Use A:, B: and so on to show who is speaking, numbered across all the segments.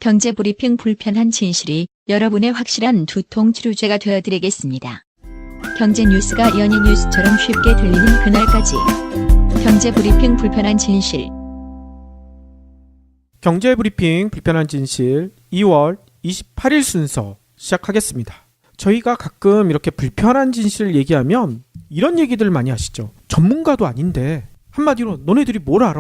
A: 경제브리핑 불편한 진실이 여러분의 확실한 두통 치료제가 되어드리겠습니다. 경제 뉴스가 연예 뉴스처럼 쉽게 들리는 그날까지. 경제브리핑 불편한 진실.
B: 경제브리핑 불편한 진실 2월 28일 순서 시작하겠습니다. 저희가 가끔 이렇게 불편한 진실을 얘기하면 이런 얘기들 많이 하시죠. 전문가도 아닌데 한마디로 너네들이 뭘 알아?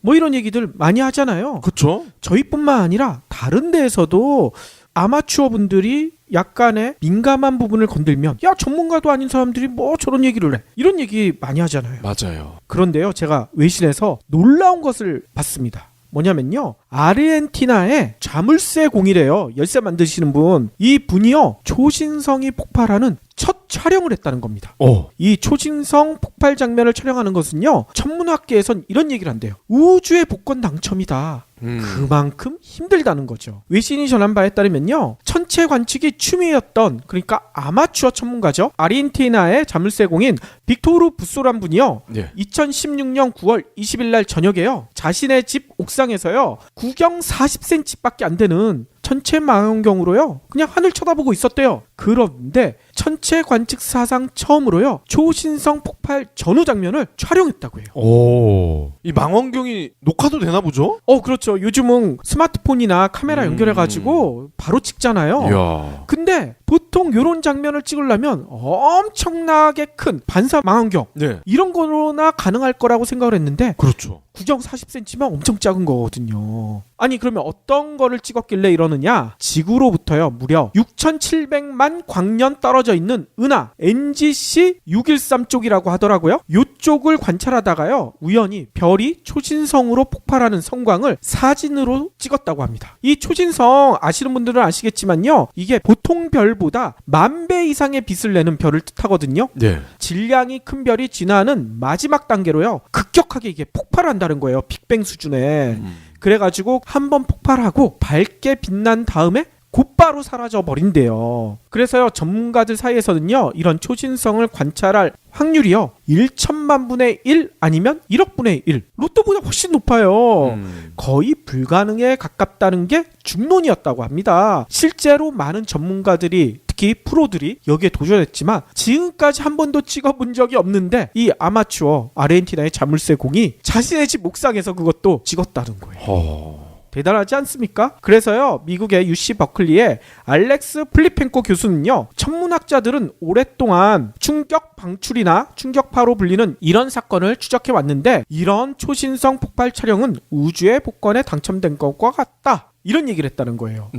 B: 뭐 이런 얘기들 많이 하잖아요.
C: 그쵸?
B: 저희뿐만 아니라 다른 데에서도 아마추어 분들이 약간의 민감한 부분을 건들면 야 전문가도 아닌 사람들이 뭐 저런 얘기를 해 이런 얘기 많이 하잖아요.
C: 맞아요.
B: 그런데요, 제가 외신에서 놀라운 것을 봤습니다. 뭐냐면요, 아르헨티나의 자물쇠 공이래요. 열쇠 만드시는 분. 이 분이요, 초신성이 폭발하는 첫 촬영을 했다는 겁니다. 이 초신성 폭발 장면을 촬영하는 것은요, 천문학계에선 이런 얘기를 한대요. 우주의 복권 당첨이다. 그만큼 힘들다는 거죠. 외신이 전한 바에 따르면요, 천체 관측이 취미였던, 그러니까 아마추어 천문가죠, 아르헨티나의 자물쇠공인 빅토르 부소란 분이요, 2016년 9월 20일 날 저녁에요, 자신의 집 옥상에서요, 구경 40cm밖에 안 되는 천체 망원경으로요, 그냥 하늘 쳐다보고 있었대요. 그런데 천체 관측 사상 처음으로요, 초신성 폭발 전후 장면을 촬영했다고 해요.
C: 이 망원경이 녹화도 되나 보죠?
B: 그렇죠. 요즘은 스마트폰이나 카메라 연결해가지고 바로 찍잖아요.
C: 이야.
B: 근데 보통 이런 장면을 찍으려면 엄청나게 큰 반사 망원경, 이런 거로나 가능할 거라고 생각을 했는데,
C: 그렇죠.
B: 구경 40cm면 엄청 작은 거거든요. 아니 그러면 어떤 거를 찍었길래 이러느냐? 지구로부터요 무려 6,700만 광년 떨어져 있는 은하 NGC 613 쪽이라고 하더라고요. 이쪽을 관찰하다가요, 우연히 별이 초신성으로 폭발하는 성광을 사진으로 찍었다고 합니다. 이 초신성 아시는 분들은 아시겠지만요, 이게 보통 별보다 10,000배 이상의 빛을 내는 별을 뜻하거든요. 질량이 큰 별이 진화하는 마지막 단계로요, 급격하게 이게 폭발한다는 거예요. 빅뱅 수준에. 그래가지고 한번 폭발하고 밝게 빛난 다음에 곧바로 사라져 버린대요. 그래서요, 전문가들 사이에서는요, 이런 초신성을 관찰할 확률이요 1,000만 분의 1 아니면 1억 분의 1, 로또보다 훨씬 높아요. 거의 불가능에 가깝다는 게 중론이었다고 합니다. 실제로 많은 전문가들이, 특히 프로들이 여기에 도전했지만 지금까지 한 번도 찍어본 적이 없는데, 이 아마추어 아르헨티나의 자물쇠 공이 자신의 집 옥상에서 그것도 찍었다는 거예요. 대단하지 않습니까? 그래서요, 미국의 UC 버클리의 알렉스 플리펜코 교수는요, 천문학자들은 오랫동안 충격 방출이나 충격파로 불리는 이런 사건을 추적해 왔는데, 이런 초신성 폭발 촬영은 우주의 복권에 당첨된 것과 같다, 이런 얘기를 했다는 거예요.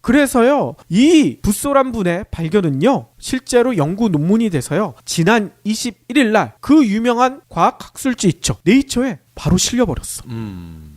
B: 그래서요, 이 부소란 분의 발견은요, 실제로 연구 논문이 돼서요, 지난 21일 날 그 유명한 과학 학술지 있죠, 네이처에 바로 실려버렸어.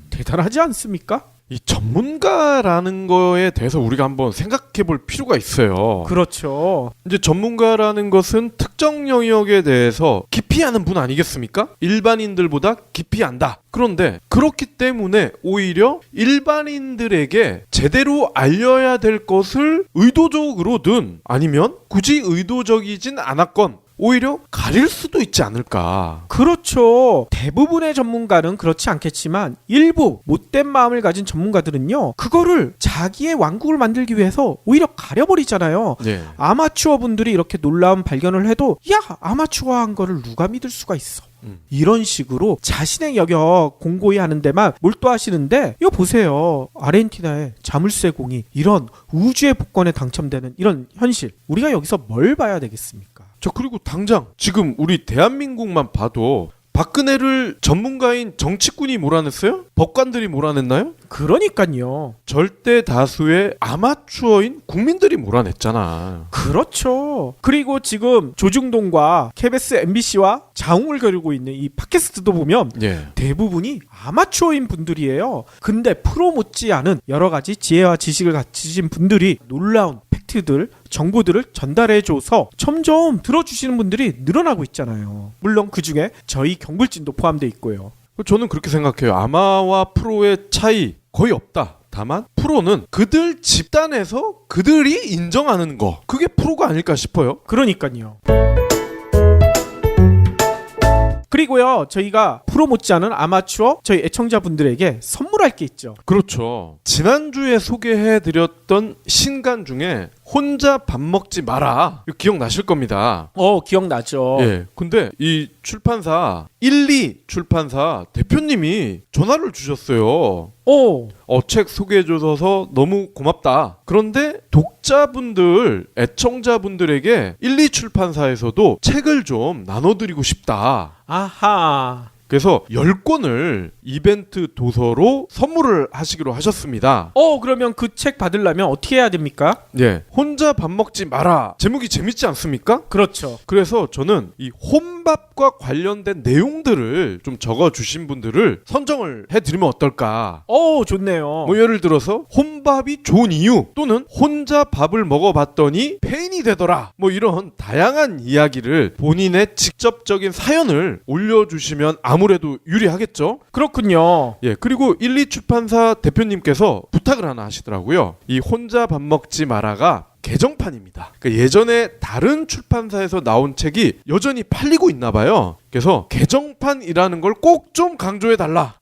B: 대단하지 않습니까?
C: 이 전문가라는 거에 대해서 우리가 한번 생각해 볼 필요가 있어요.
B: 그렇죠.
C: 이제 전문가라는 것은 특정 영역에 대해서 깊이 아는 분 아니겠습니까? 일반인들보다 깊이 안다. 그런데 그렇기 때문에 오히려 일반인들에게 제대로 알려야 될 것을 의도적으로든 아니면 굳이 의도적이진 않았건 오히려 가릴 수도 있지 않을까.
B: 그렇죠. 대부분의 전문가는 그렇지 않겠지만 일부 못된 마음을 가진 전문가들은요, 그거를 자기의 왕국을 만들기 위해서 오히려 가려버리잖아요. 아마추어 분들이 이렇게 놀라운 발견을 해도 야, 아마추어한 거를 누가 믿을 수가 있어, 이런 식으로 자신의 영역 공고히 하는 데만 몰두하시는데, 이거 보세요. 아르헨티나의 자물쇠 공이 이런 우주의 복권에 당첨되는 이런 현실, 우리가 여기서 뭘 봐야 되겠습니까?
C: 그리고 당장 지금 우리 대한민국만 봐도 박근혜를 전문가인 정치꾼이 몰아냈어요? 법관들이 몰아냈나요?
B: 그러니까요.
C: 절대 다수의 아마추어인 국민들이 몰아냈잖아.
B: 그렇죠. 그리고 지금 조중동과 KBS, MBC와 자웅을 겨루고 있는 이 팟캐스트도 보면 대부분이 아마추어인 분들이에요. 근데 프로 못지 않은 여러 가지 지혜와 지식을 갖추신 분들이 놀라운 팩트들, 정보들을 전달해줘서 점점 들어주시는 분들이 늘어나고 있잖아요. 물론 그중에 저희 경불진도 포함되어 있고요.
C: 저는 그렇게 생각해요. 아마와 프로의 차이 거의 없다. 다만 프로는 그들 집단에서 그들이 인정하는 거, 그게 프로가 아닐까 싶어요.
B: 그러니까요. 그리고요, 저희가 프로 못지않은 아마추어 저희 애청자분들에게 선물 선물할 게 있죠.
C: 그렇죠. 지난주에 소개해드렸던 신간 중에 혼자 밥 먹지 마라. 이거 기억나실 겁니다.
B: 기억나죠.
C: 예. 근데 이 출판사 1, 2 출판사 대표님이 전화를 주셨어요. 책 소개해줘서 너무 고맙다. 그런데 독자분들, 애청자분들에게 1, 2 출판사에서도 책을 좀 나눠드리고 싶다.
B: 아하.
C: 그래서 10권을 이벤트 도서로 선물을 하시기로 하셨습니다.
B: 그러면 그 책 받으려면 어떻게 해야 됩니까?
C: 예. 혼자 밥 먹지 마라. 제목이 재밌지 않습니까?
B: 그렇죠.
C: 그래서 저는 이 혼밥과 관련된 내용들을 좀 적어주신 분들을 선정을 해드리면 어떨까?
B: 좋네요.
C: 뭐 예를 들어서 혼밥이 좋은 이유 또는 혼자 밥을 먹어봤더니 페인이 되더라. 뭐 이런 다양한 이야기를 본인의 직접적인 사연을 올려주시면 아무래도 유리하겠죠?
B: 그렇군요.
C: 예, 그리고 1, 2 출판사 대표님께서 부탁을 하나 하시더라고요. 이 혼자 밥 먹지 마라가 개정판입니다. 그러니까 예전에 다른 출판사에서 나온 책이 여전히 팔리고 있나 봐요. 그래서 개정판이라는 걸 꼭 좀 강조해 달라.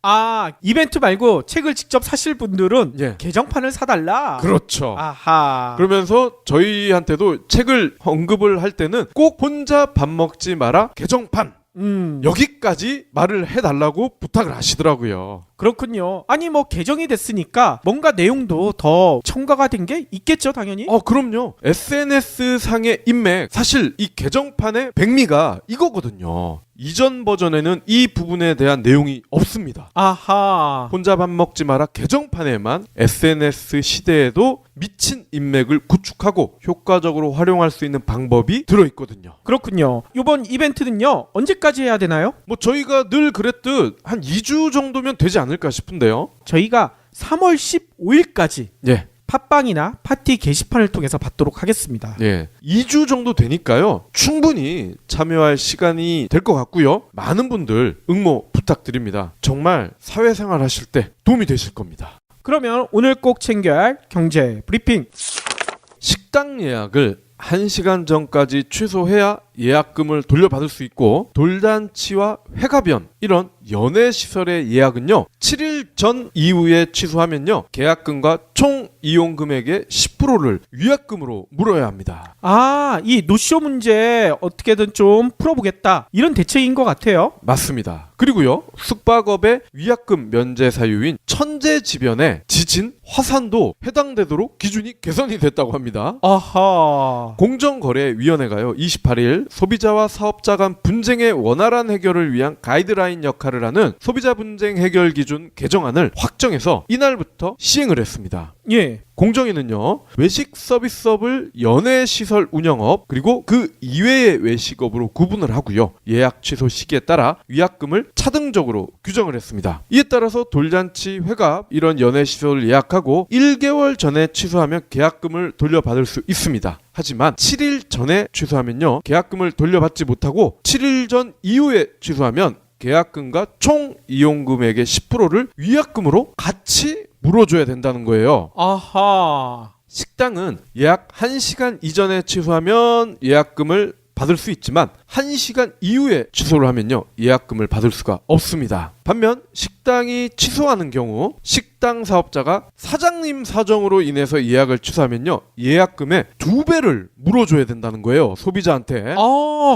B: 이벤트 말고 책을 직접 사실 분들은
C: 예.
B: 개정판을 사달라.
C: 그렇죠.
B: 아하.
C: 그러면서 저희한테도 책을 언급을 할 때는 꼭 혼자 밥 먹지 마라 개정판 여기까지 말을 해달라고 부탁을 하시더라고요.
B: 그렇군요. 아니 뭐 개정이 됐으니까 뭔가 내용도 더 첨가가 된 게 있겠죠, 당연히.
C: 그럼요. SNS 상의 인맥, 사실 이 개정판의 백미가 이거거든요. 이전 버전에는 이 부분에 대한 내용이 없습니다.
B: 아하.
C: 혼자 밥 먹지 마라 개정판에만 SNS 시대에도 미친 인맥을 구축하고 효과적으로 활용할 수 있는 방법이 들어있거든요.
B: 그렇군요. 이번 이벤트는요, 언제까지 해야 되나요?
C: 뭐 저희가 늘 그랬듯 한 2주 정도면 되지 않을까 싶은데요.
B: 저희가 3월 15일까지
C: 예.
B: 팟빵이나 파티 게시판을 통해서 받도록 하겠습니다.
C: 예. 2주 정도 되니까요. 충분히 참여할 시간이 될 것 같고요. 많은 분들 응모 부탁드립니다. 정말 사회생활 하실 때 도움이 되실 겁니다.
B: 그러면 오늘 꼭 챙겨야 할 경제 브리핑.
C: 식당 예약을 1시간 전까지 취소해야 예약금을 돌려받을 수 있고, 돌잔치와 회가변 이런 연애시설의 예약은요 7일 전 이후에 취소하면요 계약금과 총 이용금액의 10%를 위약금으로 물어야 합니다.
B: 이 노쇼 문제 어떻게든 좀 풀어보겠다, 이런 대책인 것 같아요.
C: 맞습니다. 그리고요 숙박업의 위약금 면제 사유인 천재지변의 지진, 화산도 해당되도록 기준이 개선이 됐다고 합니다.
B: 아하.
C: 공정거래위원회가요 28일 소비자와 사업자 간 분쟁의 원활한 해결을 위한 가이드라인 역할을 하는 소비자 분쟁 해결 기준 개정안을 확정해서 이날부터 시행을 했습니다.
B: 예.
C: 공정위는요 외식 서비스업을 연애시설 운영업 그리고 그 이외의 외식업으로 구분을 하고요 예약 취소 시기에 따라 위약금을 차등적으로 규정을 했습니다. 이에 따라서 돌잔치, 회갑 이런 연애시설을 예약하고 1개월 전에 취소하면 계약금을 돌려받을 수 있습니다. 하지만 7일 전에 취소하면요 계약금을 돌려받지 못하고 7일 전 이후에 취소하면 계약금과 총 이용금액의 10%를 위약금으로 같이 물어줘야 된다는 거예요.
B: 아하.
C: 식당은 예약 1시간 이전에 취소하면 예약금을 받을 수 있지만 1시간 이후에 취소를 하면요 예약금을 받을 수가 없습니다. 반면 식당이 취소하는 경우 식당 사업자가 사장님 사정으로 인해서 예약을 취소하면요 예약금의 2배를 물어줘야 된다는 거예요 소비자한테.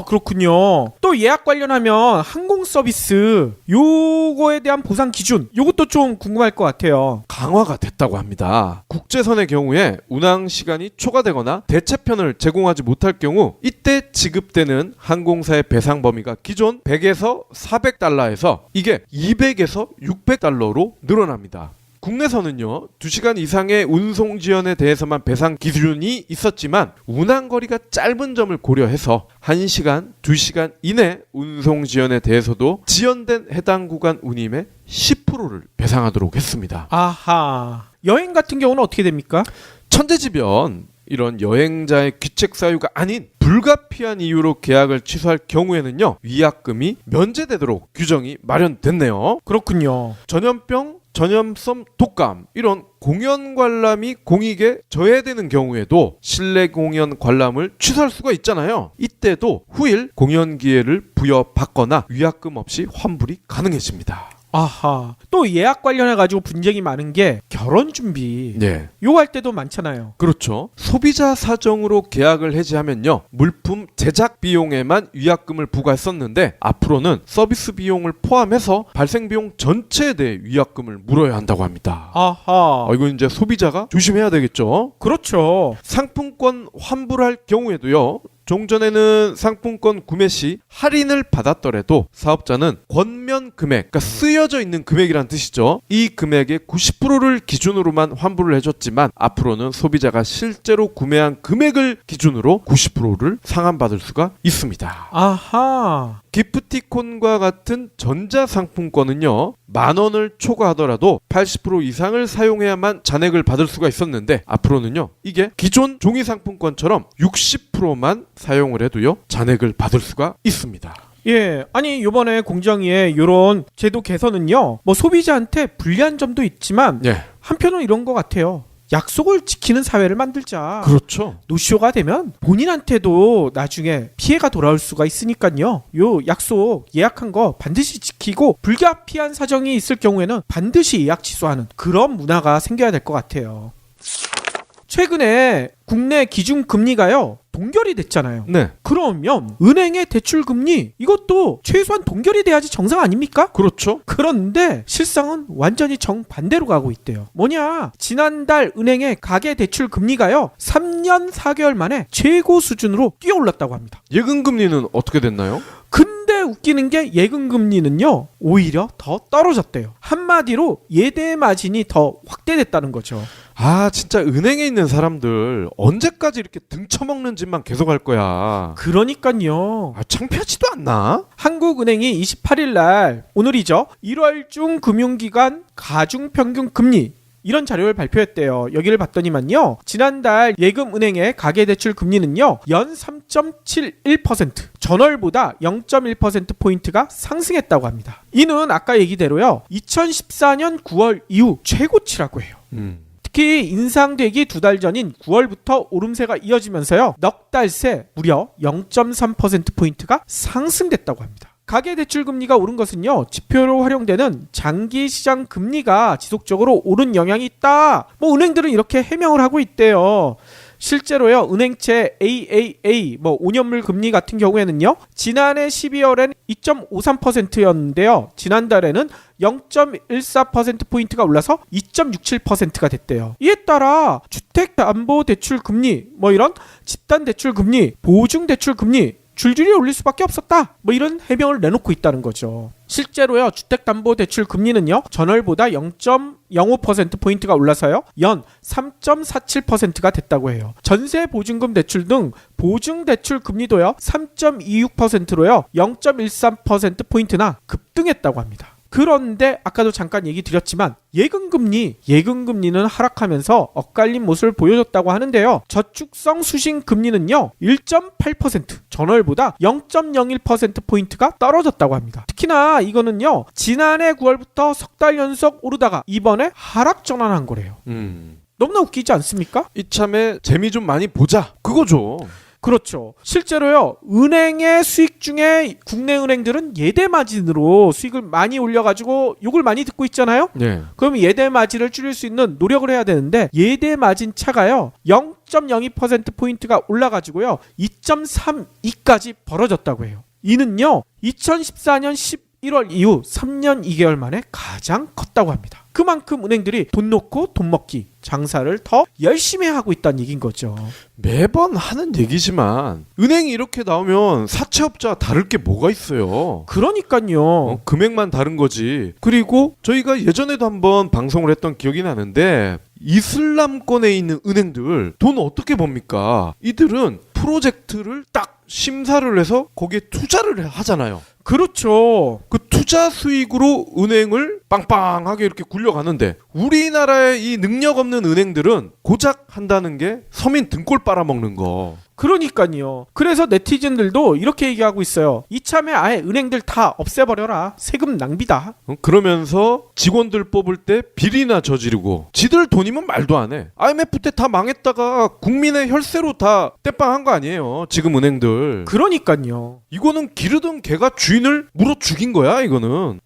B: 그렇군요. 또 예약 관련하면 항공 서비스 요거에 대한 보상 기준, 요것도 좀 궁금할 것 같아요.
C: 강화가 됐다고 합니다. 국제선의 경우에 운항 시간이 초과되거나 대체편을 제공하지 못할 경우 이때 지급되는 항공사의 배상 범위가 기존 100에서 400달러에서 이게 200에서 600달러로 늘어납니다. 국내선은요 2시간 이상의 운송 지연에 대해서만 배상 기준이 있었지만 운항거리가 짧은 점을 고려해서 1시간, 2시간 이내 운송 지연에 대해서도 지연된 해당 구간 운임의 10%를 배상하도록 했습니다.
B: 아하. 여행 같은 경우는 어떻게 됩니까?
C: 천재지변 이런 여행자의 귀책 사유가 아닌 불가피한 이유로 계약을 취소할 경우에는요 위약금이 면제되도록 규정이 마련됐네요.
B: 그렇군요.
C: 전염병, 전염성 독감 이런 공연 관람이 공익에 저해되는 경우에도 실내 공연 관람을 취소할 수가 있잖아요. 이때도 후일 공연 기회를 부여받거나 위약금 없이 환불이 가능해집니다.
B: 아하. 또 예약 관련해가지고 분쟁이 많은 게 결혼 준비.
C: 네.
B: 요거 할 때도 많잖아요.
C: 그렇죠. 소비자 사정으로 계약을 해지하면요, 물품 제작 비용에만 위약금을 부과했었는데 앞으로는 서비스 비용을 포함해서 발생 비용 전체에 대해 위약금을 물어야 한다고 합니다.
B: 아하.
C: 이거 이제 소비자가 조심해야 되겠죠.
B: 그렇죠.
C: 상품권 환불할 경우에도요, 종전에는 상품권 구매 시 할인을 받았더라도 사업자는 권면 금액, 그러니까 쓰여져 있는 금액이란 뜻이죠. 이 금액의 90%를 기준으로만 환불을 해줬지만 앞으로는 소비자가 실제로 구매한 금액을 기준으로 90%를 상환받을 수가 있습니다.
B: 아하.
C: 기프티콘과 같은 전자상품권은요, 10,000원을 초과하더라도 80% 이상을 사용해야만 잔액을 받을 수가 있었는데 앞으로는요, 이게 기존 종이상품권처럼 60%만 사용을 해도요, 잔액을 받을 수가 있습니다.
B: 예, 아니 요번에 공정위의 요런 제도 개선은요, 뭐 소비자한테 불리한 점도 있지만
C: 예,
B: 한편으로는 이런 것 같아요. 약속을 지키는 사회를 만들자.
C: 그렇죠.
B: 노쇼가 되면 본인한테도 나중에 피해가 돌아올 수가 있으니까요. 요 약속 예약한 거 반드시 지키고 불가피한 사정이 있을 경우에는 반드시 예약 취소하는 그런 문화가 생겨야 될 것 같아요. 최근에 국내 기준금리가요, 동결이 됐잖아요.
C: 네,
B: 그러면 은행의 대출금리 이것도 최소한 동결이 돼야지 정상 아닙니까?
C: 그렇죠.
B: 그런데 실상은 완전히 정반대로 가고 있대요. 뭐냐? 지난달 은행의 가계대출금리가요, 3년 4개월 만에 최고 수준으로 뛰어올랐다고 합니다.
C: 예금금리는 어떻게 됐나요?
B: 근데 웃기는 게 예금금리는요, 오히려 더 떨어졌대요. 한마디로 예대 마진이 더 확대됐다는 거죠.
C: 진짜 은행에 있는 사람들 언제까지 이렇게 등쳐먹는 짓만 계속할 거야.
B: 그러니까요.
C: 창피하지도 않나?
B: 한국은행이 28일 날, 오늘이죠, 1월 중 금융기관 가중평균 금리 이런 자료를 발표했대요. 여기를 봤더니만요, 지난달 예금은행의 가계대출 금리는요, 연 3.71%, 전월보다 0.1%포인트가 상승했다고 합니다. 이는 아까 얘기대로요, 2014년 9월 이후 최고치라고 해요. 특히 인상되기 2달 전인 9월부터 오름세가 이어지면서요, 넉 달 새 무려 0.3%포인트가 상승됐다고 합니다. 가계대출금리가 오른 것은요, 지표로 활용되는 장기시장 금리가 지속적으로 오른 영향이 있다, 뭐 은행들은 이렇게 해명을 하고 있대요. 실제로요, 은행채 AAA 5년물 금리 같은 경우에는요, 지난해 12월엔 2.53%였는데요 지난달에는 0.14%포인트가 올라서 2.67%가 됐대요. 이에 따라 주택담보대출금리, 이런 집단대출금리, 보증대출금리 줄줄이 올릴 수밖에 없었다, 이런 해명을 내놓고 있다는 거죠. 실제로요, 주택담보대출 금리는요, 전월보다 0.05%포인트가 올라서요, 연 3.47%가 됐다고 해요. 전세보증금 대출 등 보증대출 금리도요, 3.26%로요, 0.13%포인트나 급등했다고 합니다. 그런데 아까도 잠깐 얘기 드렸지만 예금금리는 하락하면서 엇갈린 모습을 보여줬다고 하는데요. 저축성 수신금리는요, 1.8%, 전월보다 0.01%포인트가 떨어졌다고 합니다. 특히나 이거는요, 지난해 9월부터 석 달 연속 오르다가 이번에 하락 전환한 거래요. 너무나 웃기지 않습니까?
C: 이참에 재미 좀 많이 보자, 그거죠.
B: 그렇죠. 실제로요, 은행의 수익 중에 국내 은행들은 예대 마진으로 수익을 많이 올려가지고 욕을 많이 듣고 있잖아요.
C: 네.
B: 그럼 예대 마진을 줄일 수 있는 노력을 해야 되는데 예대 마진 차가요, 0.02%포인트가 올라가지고요, 2.32까지 벌어졌다고 해요. 이는요, 2014년 11월 이후 3년 2개월 만에 가장 컸다고 합니다. 그만큼 은행들이 돈 놓고 돈 먹기, 장사를 더 열심히 하고 있다는 얘기인 거죠.
C: 매번 하는 얘기지만 은행이 이렇게 나오면 사채업자와 다를 게 뭐가 있어요.
B: 그러니까요.
C: 금액만 다른 거지. 그리고 저희가 예전에도 한번 방송을 했던 기억이 나는데, 이슬람권에 있는 은행들 돈 어떻게 법니까? 이들은 프로젝트를 딱 심사를 해서 거기에 투자를 하잖아요.
B: 그렇죠.
C: 그 투자 수익으로 은행을 빵빵하게 이렇게 굴려가는데, 우리나라의 이 능력 없는 은행들은 고작 한다는 게 서민 등골 빨아먹는 거.
B: 그러니까요. 그래서 네티즌들도 이렇게 얘기하고 있어요. 이참에 아예 은행들 다 없애버려라. 세금 낭비다.
C: 그러면서 직원들 뽑을 때 비리나 저지르고, 지들 돈이면 말도 안 해. IMF 때 다 망했다가 국민의 혈세로 다 떼빵한 거 아니에요, 지금 은행들.
B: 그러니까요.
C: 이거는 기르던 개가 주인을 물어 죽인 거야, 이거는.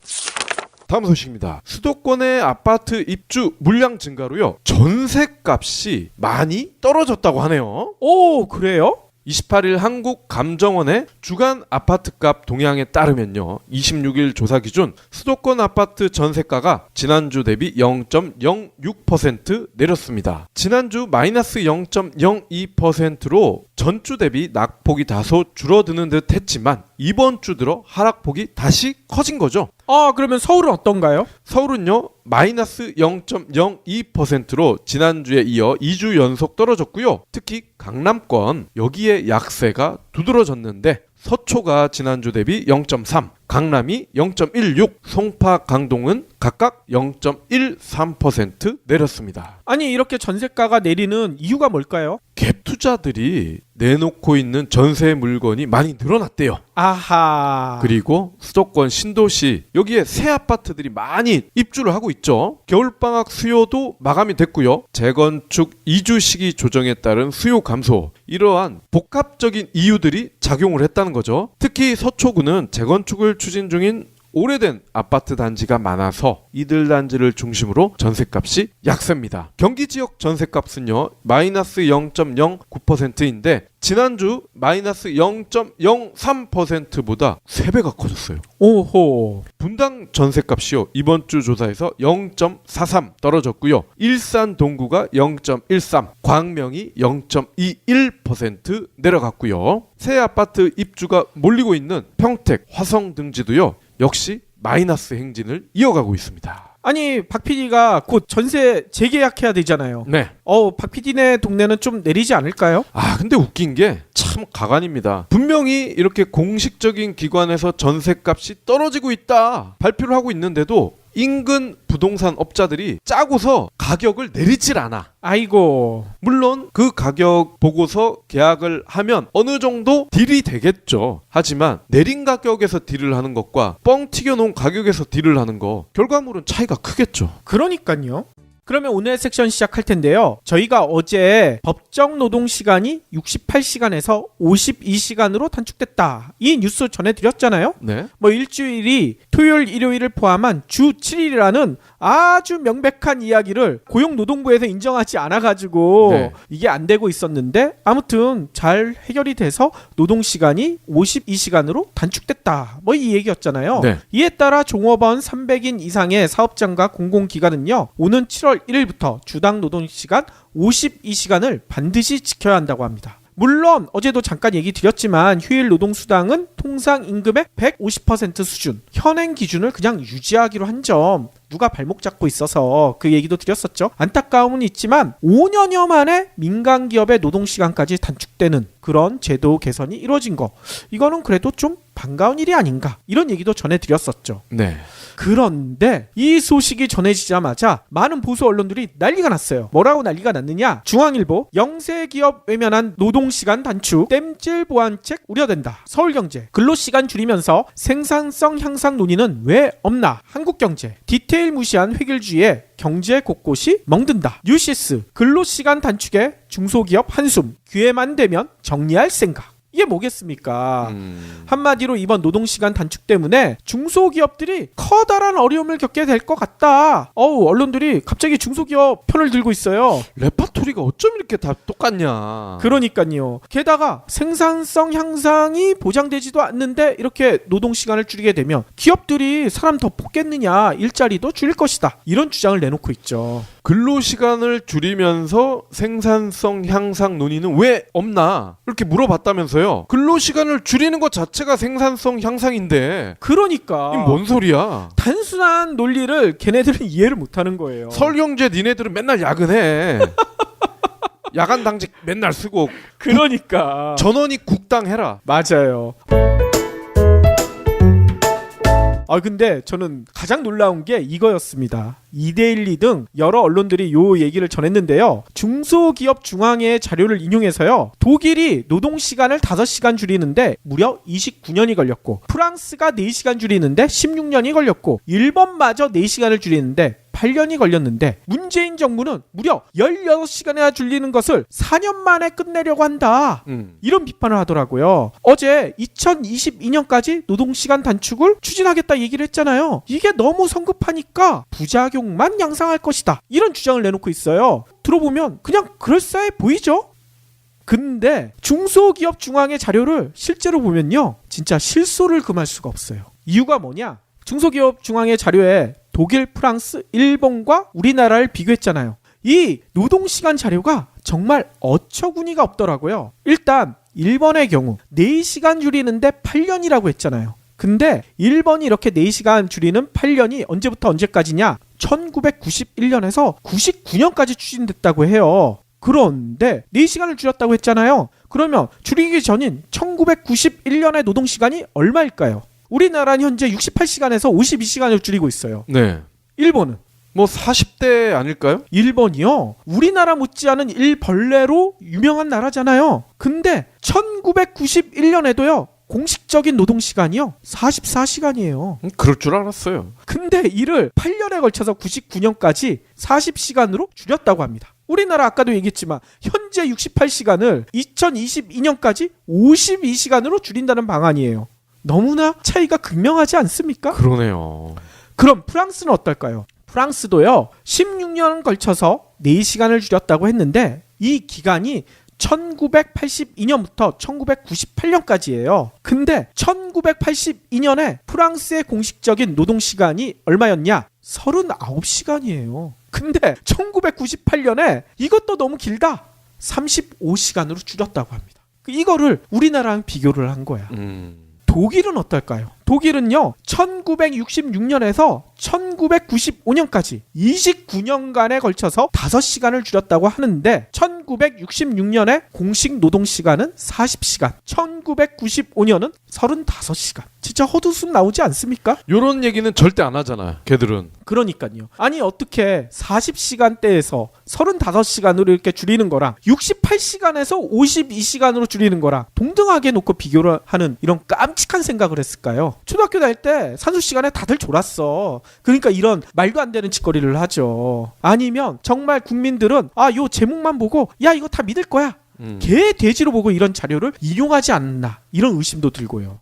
C: 다음 소식입니다. 수도권의 아파트 입주 물량 증가로요. 전셋값이 많이 떨어졌다고 하네요.
B: 오, 그래요?
C: 28일 한국감정원의 주간 아파트값 동향에 따르면요. 26일 조사 기준 수도권 아파트 전세가가 지난주 대비 0.06% 내렸습니다. 지난주 마이너스 0.02%로 전주 대비 낙폭이 다소 줄어드는 듯 했지만 이번 주 들어 하락폭이 다시 커진 거죠.
B: 그러면 서울은 어떤가요?
C: 서울은요 마이너스 0.02%로 지난주에 이어 2주 연속 떨어졌고요. 특히 강남권 여기에 약세가 두드러졌는데 서초가 지난주 대비 0.3, 강남이 0.16, 송파, 강동은 각각 0.13% 내렸습니다.
B: 아니 이렇게 전세가가 내리는 이유가 뭘까요?
C: 갭 투자들이 내놓고 있는 전세 물건이 많이 늘어났대요.
B: 아하.
C: 그리고 수도권 신도시 여기에 새 아파트들이 많이 입주를 하고 있죠. 겨울방학 수요도 마감이 됐고요. 재건축 이주 시기 조정에 따른 수요 감소 이러한 복합적인 이유들이 작용을 했다는 거죠. 특히 서초구는 재건축을 추진 중인 오래된 아파트 단지가 많아서 이들 단지를 중심으로 전셋값이 약세입니다. 경기 지역 전셋값은요 마이너스 0.09%인데 지난주 마이너스 0.03%보다 3배가 커졌어요.
B: 오호.
C: 분당 전셋값이요 이번 주 조사에서 0.43 떨어졌고요. 일산 동구가 0.13, 광명이 0.21% 내려갔고요. 새 아파트 입주가 몰리고 있는 평택, 화성 등지도요 역시 마이너스 행진을 이어가고 있습니다.
B: 아니 박 PD가 곧 전세 재계약해야 되잖아요.
C: 네.
B: 박 PD네 동네는 좀 내리지 않을까요?
C: 근데 웃긴 게 참 가관입니다. 분명히 이렇게 공식적인 기관에서 전셋값이 떨어지고 있다 발표를 하고 있는데도 인근 부동산 업자들이 짜고서 가격을 내리질 않아.
B: 아이고.
C: 물론 그 가격 보고서 계약을 하면 어느 정도 딜이 되겠죠. 하지만 내린 가격에서 딜을 하는 것과 뻥 튀겨놓은 가격에서 딜을 하는 거 결과물은 차이가 크겠죠.
B: 그러니까요. 그러면 오늘 섹션 시작할 텐데요. 저희가 어제 법정 노동 시간이 68시간에서 52시간으로 단축됐다. 이 뉴스 전해드렸잖아요.
C: 네.
B: 일주일이 토요일, 일요일을 포함한 주 7일이라는 아주 명백한 이야기를 고용노동부에서 인정하지 않아가지고
C: 네.
B: 이게 안 되고 있었는데 아무튼 잘 해결이 돼서 노동시간이 52시간으로 단축됐다. 이 얘기였잖아요.
C: 네.
B: 이에 따라 종업원 300인 이상의 사업장과 공공기관은요. 오는 7월 1일부터 주당 노동시간 52시간을 반드시 지켜야 한다고 합니다. 물론 어제도 잠깐 얘기 드렸지만 휴일 노동수당은 통상 임금의 150% 수준 현행 기준을 그냥 유지하기로 한 점 누가 발목 잡고 있어서 그 얘기도 드렸었죠. 안타까움은 있지만 5년여 만에 민간 기업의 노동시간까지 단축되는 그런 제도 개선이 이루어진 거 이거는 그래도 좀 반가운 일이 아닌가 이런 얘기도 전해드렸었죠.
C: 네.
B: 그런데 이 소식이 전해지자마자 많은 보수 언론들이 난리가 났어요. 뭐라고 난리가 났느냐? 중앙일보 영세기업 외면한 노동시간 단축 땜질 보완책 우려된다. 서울경제 근로시간 줄이면서 생산성 향상 논의는 왜 없나? 한국경제 디테일 무시한 획일주의에 경제 곳곳이 멍든다. 뉴시스 근로시간 단축에 중소기업 한숨 기회만 되면 정리할 생각. 이게 뭐겠습니까? 한마디로 이번 노동시간 단축 때문에 중소기업들이 커다란 어려움을 겪게 될 것 같다. 언론들이 갑자기 중소기업 편을 들고 있어요.
C: 레파토리가 어쩜 이렇게 다 똑같냐.
B: 그러니까요. 게다가 생산성 향상이 보장되지도 않는데 이렇게 노동시간을 줄이게 되면 기업들이 사람 더 뽑겠느냐, 일자리도 줄일 것이다. 이런 주장을 내놓고 있죠.
C: 근로시간을 줄이면서 생산성 향상 논의는 왜 없나 이렇게 물어봤다면서요. 근로시간을 줄이는 것 자체가 생산성 향상인데
B: 그러니까
C: 이게 뭔 소리야.
B: 단순한 논리를 걔네들은 이해를 못하는 거예요.
C: 서울경제 니네들은 맨날 야근해. 야간 당직 맨날 쓰고
B: 그러니까
C: 전원이 국당해라.
B: 맞아요. 근데 저는 가장 놀라운 게 이거였습니다. 이데일리 등 여러 언론들이 요 얘기를 전했는데요. 중소기업 중앙회의 자료를 인용해서요. 독일이 노동시간을 5시간 줄이는데 무려 29년이 걸렸고 프랑스가 4시간 줄이는데 16년이 걸렸고 일본마저 4시간을 줄이는데 28년이 걸렸는데 문재인 정부는 무려 16시간이나 줄이는 것을 4년 만에 끝내려고 한다. 이런 비판을 하더라고요. 어제 2022년까지 노동시간 단축을 추진하겠다 얘기를 했잖아요. 이게 너무 성급하니까 부작용만 양상할 것이다. 이런 주장을 내놓고 있어요. 들어보면 그냥 그럴싸해 보이죠? 근데 중소기업 중앙회 자료를 실제로 보면요, 진짜 실소를 금할 수가 없어요. 이유가 뭐냐? 중소기업 중앙회 자료에 독일, 프랑스, 일본과 우리나라를 비교했잖아요. 이 노동시간 자료가 정말 어처구니가 없더라고요. 일단 일본의 경우 4시간 줄이는데 8년이라고 했잖아요. 근데 일본이 이렇게 4시간 줄이는 8년이 언제부터 언제까지냐? 1991년에서 99년까지 추진됐다고 해요. 그런데 4시간을 줄였다고 했잖아요. 그러면 줄이기 전인 1991년의 노동시간이 얼마일까요? 우리나라는 현재 68시간에서 52시간을 줄이고 있어요.
C: 네.
B: 일본은?
C: 뭐 40대 아닐까요?
B: 일본이요? 우리나라 못지않은 일벌레로 유명한 나라잖아요. 근데 1991년에도요, 공식적인 노동시간이요 44시간이에요.
C: 그럴 줄 알았어요.
B: 근데 이를 8년에 걸쳐서 99년까지 40시간으로 줄였다고 합니다. 우리나라 아까도 얘기했지만 현재 68시간을 2022년까지 52시간으로 줄인다는 방안이에요. 너무나 차이가 극명하지 않습니까?
C: 그러네요.
B: 그럼 프랑스는 어떨까요? 프랑스도요 16년 걸쳐서 4시간을 줄였다고 했는데 이 기간이 1982년부터 1998년까지예요. 근데 1982년에 프랑스의 공식적인 노동시간이 얼마였냐? 39시간이에요. 근데 1998년에 이것도 너무 길다. 35시간으로 줄였다고 합니다. 이거를 우리나라랑 비교를 한 거야. 독일은 어떨까요? 독일은요 1966년에서 1995년까지 29년간에 걸쳐서 5시간을 줄였다고 하는데 1966년에 공식 노동시간은 40시간, 1995년은 35시간. 진짜 헛웃음 나오지 않습니까?
C: 요런 얘기는 절대 안 하잖아요, 걔들은.
B: 그러니까요. 아니 어떻게 40시간대에서 35시간으로 이렇게 줄이는 거랑 68시간에서 52시간으로 줄이는 거랑 동등하게 놓고 비교를 하는 이런 깜찍한 생각을 했을까요? 초등학교 다닐 때 산수 시간에 다들 졸았어. 그러니까 이런 말도 안 되는 짓거리를 하죠. 아니면 정말 국민들은 요 제목만 보고 야 이거 다 믿을 거야. 개 돼지로 보고 이런 자료를 인용하지 않나 이런 의심도 들고요.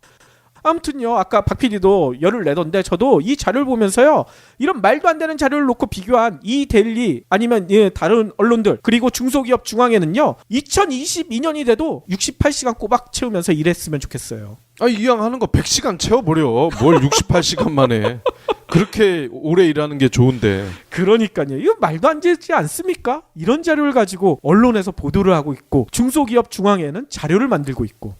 B: 아무튼요 아까 박 PD도 열을 내던데 저도 이 자료를 보면서요 이런 말도 안 되는 자료를 놓고 비교한 이 데일리 아니면 다른 언론들 그리고 중소기업 중앙회는요 2022년이 돼도 68시간 꼬박 채우면서 일했으면 좋겠어요.
C: 이왕 하는 거 100시간 채워버려. 뭘 68시간 만에. 그렇게 오래 일하는 게 좋은데.
B: 그러니까요. 이거 말도 안 되지 않습니까? 이런 자료를 가지고 언론에서 보도를 하고 있고 중소기업 중앙회는 자료를 만들고 있고.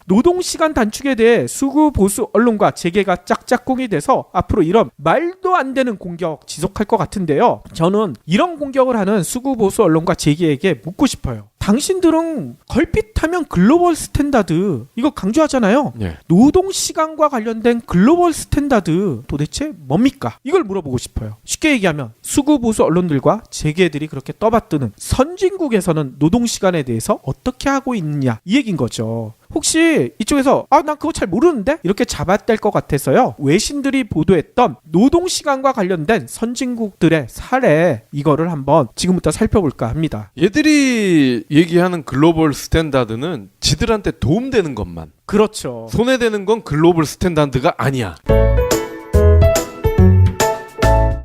B: 노동시간 단축에 대해 수구 보수 언론과 재계가 짝짝꿍이 돼서 앞으로 이런 말도 안 되는 공격 지속할 것 같은데요. 저는 이런 공격을 하는 수구 보수 언론과 재계에게 묻고 싶어요. 당신들은 걸핏하면 글로벌 스탠다드 이거 강조하잖아요.
C: 네.
B: 노동시간과 관련된 글로벌 스탠다드 도대체 뭡니까? 이걸 물어보고 싶어요. 쉽게 얘기하면 수구 보수 언론들과 재계들이 그렇게 떠받드는 선진국에서는 노동시간에 대해서 어떻게 하고 있느냐 이 얘기인 거죠. 혹시 이쪽에서 난 그거 잘 모르는데? 이렇게 잡아댈 것 같아서요. 외신들이 보도했던 노동시간과 관련된 선진국들의 사례 이거를 한번 지금부터 살펴볼까 합니다.
C: 얘들이 얘기하는 글로벌 스탠다드는 지들한테 도움되는 것만.
B: 그렇죠.
C: 손해되는 건 글로벌 스탠다드가 아니야.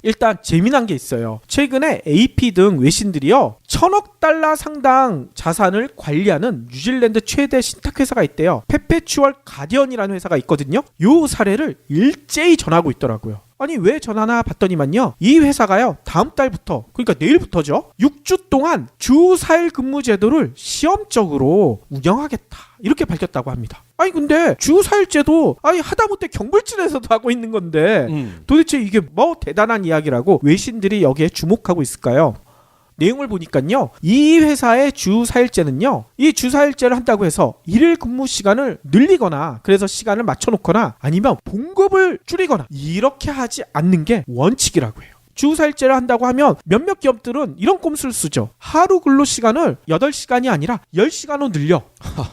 B: 일단 재미난 게 있어요. 최근에 AP 등 외신들이요 1,000억 달러 상당 자산을 관리하는 뉴질랜드 최대 신탁회사가 있대요. 페페추얼 가디언이라는 회사가 있거든요. 요 사례를 일제히 전하고 있더라고요. 아니 왜 전하나 봤더니만요 이 회사가요 다음 달부터 그러니까 내일부터죠 6주 동안 주 4일 근무 제도를 시험적으로 운영하겠다 이렇게 밝혔다고 합니다. 아니 근데 주 4일 제도 하다못해 경불진에서도 하고 있는 건데 도대체 이게 뭐 대단한 이야기라고 외신들이 여기에 주목하고 있을까요? 내용을 보니까요 이 회사의 주 4일제는요 이 주 4일제를 한다고 해서 일일 근무 시간을 늘리거나 그래서 시간을 맞춰놓거나 아니면 봉급을 줄이거나 이렇게 하지 않는 게 원칙이라고 해요. 주 4일제를 한다고 하면 몇몇 기업들은 이런 꼼수를 쓰죠. 하루 근로 시간을 8시간이 아니라 10시간으로 늘려.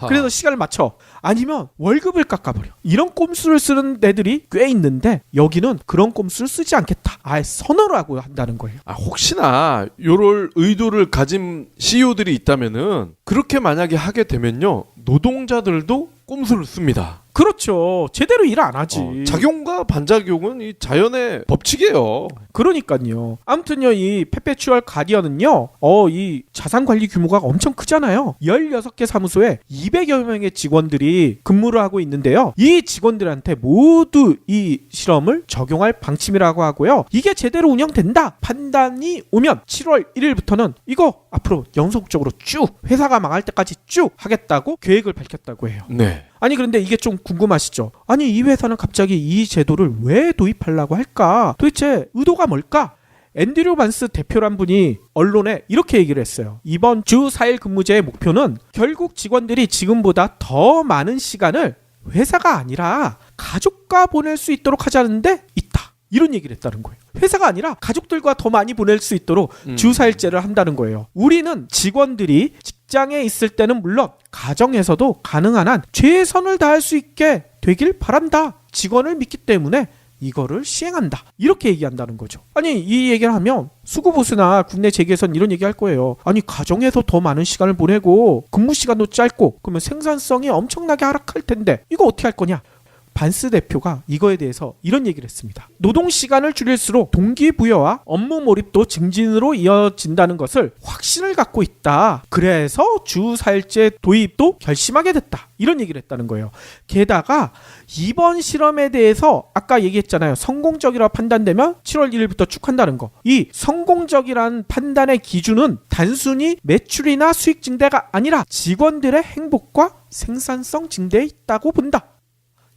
B: 그래서 시간을 맞춰. 아니면 월급을 깎아버려. 이런 꼼수를 쓰는 데들이 꽤 있는데 여기는 그런 꼼수를 쓰지 않겠다. 아예 선언을 하고 한다는 거예요.
C: 혹시나 요럴 의도를 가진 CEO들이 있다면은 그렇게 만약에 하게 되면요, 노동자들도 꼼수를 씁니다.
B: 그렇죠. 제대로 일 안 하지.
C: 작용과 반작용은 이 자연의 법칙이에요.
B: 그러니까요. 아무튼요, 이 페페추얼 가디언은요, 이 자산 관리 규모가 엄청 크잖아요. 16개 사무소에 200여 명의 직원들이 근무를 하고 있는데요. 이 직원들한테 모두 이 실험을 적용할 방침이라고 하고요. 이게 제대로 운영된다 판단이 오면 7월 1일부터는 이거 앞으로 연속적으로 쭉 회사가 망할 때까지 쭉 하겠다고 계획을 밝혔다고 해요.
C: 네.
B: 아니 그런데 이게 좀 궁금하시죠? 아니 이 회사는 갑자기 이 제도를 왜 도입하려고 할까? 도대체 의도가 뭘까? 앤드류 반스 대표란 분이 언론에 이렇게 얘기를 했어요. 이번 주 4일 근무제의 목표는 결국 직원들이 지금보다 더 많은 시간을 회사가 아니라 가족과 보낼 수 있도록 하자는데 있다. 이런 얘기를 했다는 거예요. 회사가 아니라 가족들과 더 많이 보낼 수 있도록 주 4일제를 한다는 거예요. 우리는 직원들이 직장에 있을 때는 물론 가정에서도 가능한 한 최선을 다할 수 있게 되길 바란다. 직원을 믿기 때문에 이거를 시행한다. 이렇게 얘기한다는 거죠. 아니 이 얘기를 하면 수구보수나 국내 재계에선 이런 얘기 할 거예요. 아니 가정에서 더 많은 시간을 보내고 근무 시간도 짧고 그러면 생산성이 엄청나게 하락할 텐데 이거 어떻게 할 거냐? 반스 대표가 이거에 대해서 이런 얘기를 했습니다. 노동시간을 줄일수록 동기부여와 업무 몰입도 증진으로 이어진다는 것을 확신을 갖고 있다. 그래서 주 4일제 도입도 결심하게 됐다. 이런 얘기를 했다는 거예요. 게다가 이번 실험에 대해서 아까 얘기했잖아요. 성공적이라고 판단되면 7월 1일부터 쭉 한다는 거. 이 성공적이라는 판단의 기준은 단순히 매출이나 수익 증대가 아니라 직원들의 행복과 생산성 증대에 있다고 본다.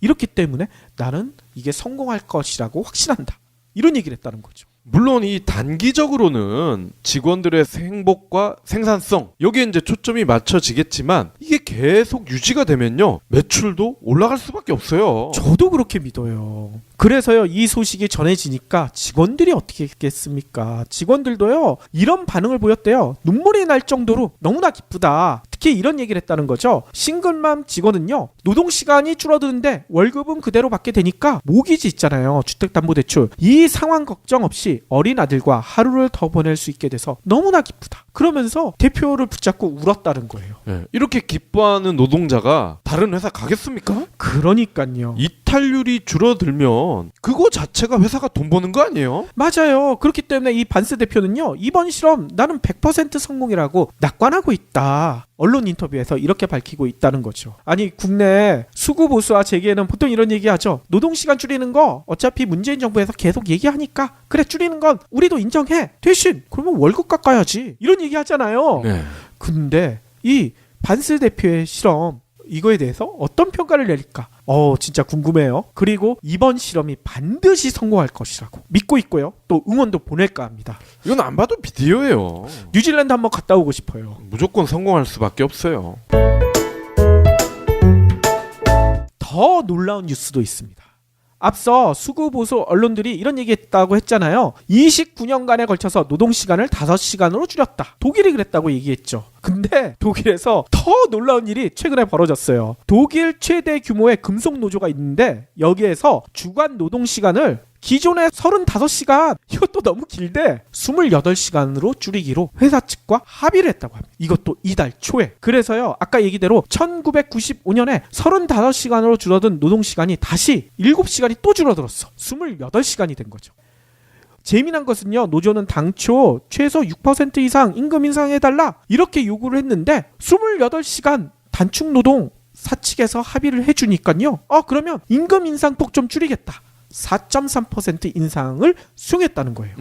B: 이렇기 때문에 나는 이게 성공할 것이라고 확신한다. 이런 얘기를 했다는 거죠.
C: 물론 이 단기적으로는 직원들의 행복과 생산성 여기에 이제 초점이 맞춰지겠지만 이게 계속 유지가 되면요 매출도 올라갈 수밖에 없어요.
B: 저도 그렇게 믿어요. 그래서요 이 소식이 전해지니까 직원들이 어떻게 했겠습니까? 직원들도요 이런 반응을 보였대요. 눈물이 날 정도로 너무나 기쁘다. 특히 이런 얘기를 했다는 거죠. 싱글맘 직원은요 노동시간이 줄어드는데 월급은 그대로 받게 되니까 모기지 있잖아요. 주택담보대출. 이 상황 걱정 없이 어린 아들과 하루를 더 보낼 수 있게 돼서 너무나 기쁘다. 그러면서 대표를 붙잡고 울었다는 거예요.
C: 네, 이렇게 기뻐하는 노동자가 다른 회사 가겠습니까?
B: 그러니까요.
C: 이탈률이 줄어들면 그거 자체가 회사가 돈 버는 거 아니에요?
B: 맞아요. 그렇기 때문에 이 반스 대표는요 이번 실험 나는 100% 성공이라고 낙관하고 있다. 언론 인터뷰에서 이렇게 밝히고 있다는 거죠. 아니 국내 수구보수와 재계에는 보통 이런 얘기하죠. 노동시간 줄이는 거 어차피 문재인 정부에서 계속 얘기하니까 그래 줄이는 건 우리도 인정해. 대신 그러면 월급 깎아야지. 이런 얘기 하잖아요.
C: 네.
B: 근데 이 반스 대표의 실험 이거에 대해서 어떤 평가를 내릴까? 진짜 궁금해요. 그리고 이번 실험이 반드시 성공할 것이라고 믿고 있고요. 또 응원도 보낼까 합니다.
C: 이건 안 봐도 비디오예요.
B: 뉴질랜드 한번 갔다 오고 싶어요.
C: 무조건 성공할 수밖에 없어요.
B: 더 놀라운 뉴스도 있습니다. 앞서 수구보수 언론들이 이런 얘기했다고 했잖아요. 29년간에 걸쳐서 노동시간을 5시간으로 줄였다. 독일이 그랬다고 얘기했죠. 근데 독일에서 더 놀라운 일이 최근에 벌어졌어요. 독일 최대 규모의 금속노조가 있는데 여기에서 주간 노동시간을 기존의 35시간 이것도 너무 길대 28시간으로 줄이기로 회사 측과 합의를 했다고 합니다. 이것도 이달 초에. 그래서요 아까 얘기대로 1995년에 35시간으로 줄어든 노동시간이 다시 7시간이 또 줄어들었어. 28시간이 된 거죠. 재미난 것은요 노조는 당초 최소 6% 이상 임금 인상해달라 이렇게 요구를 했는데 28시간 단축노동 사측에서 합의를 해주니까요 그러면 임금 인상폭 좀 줄이겠다. 4.3% 인상을 수용했다는 거예요.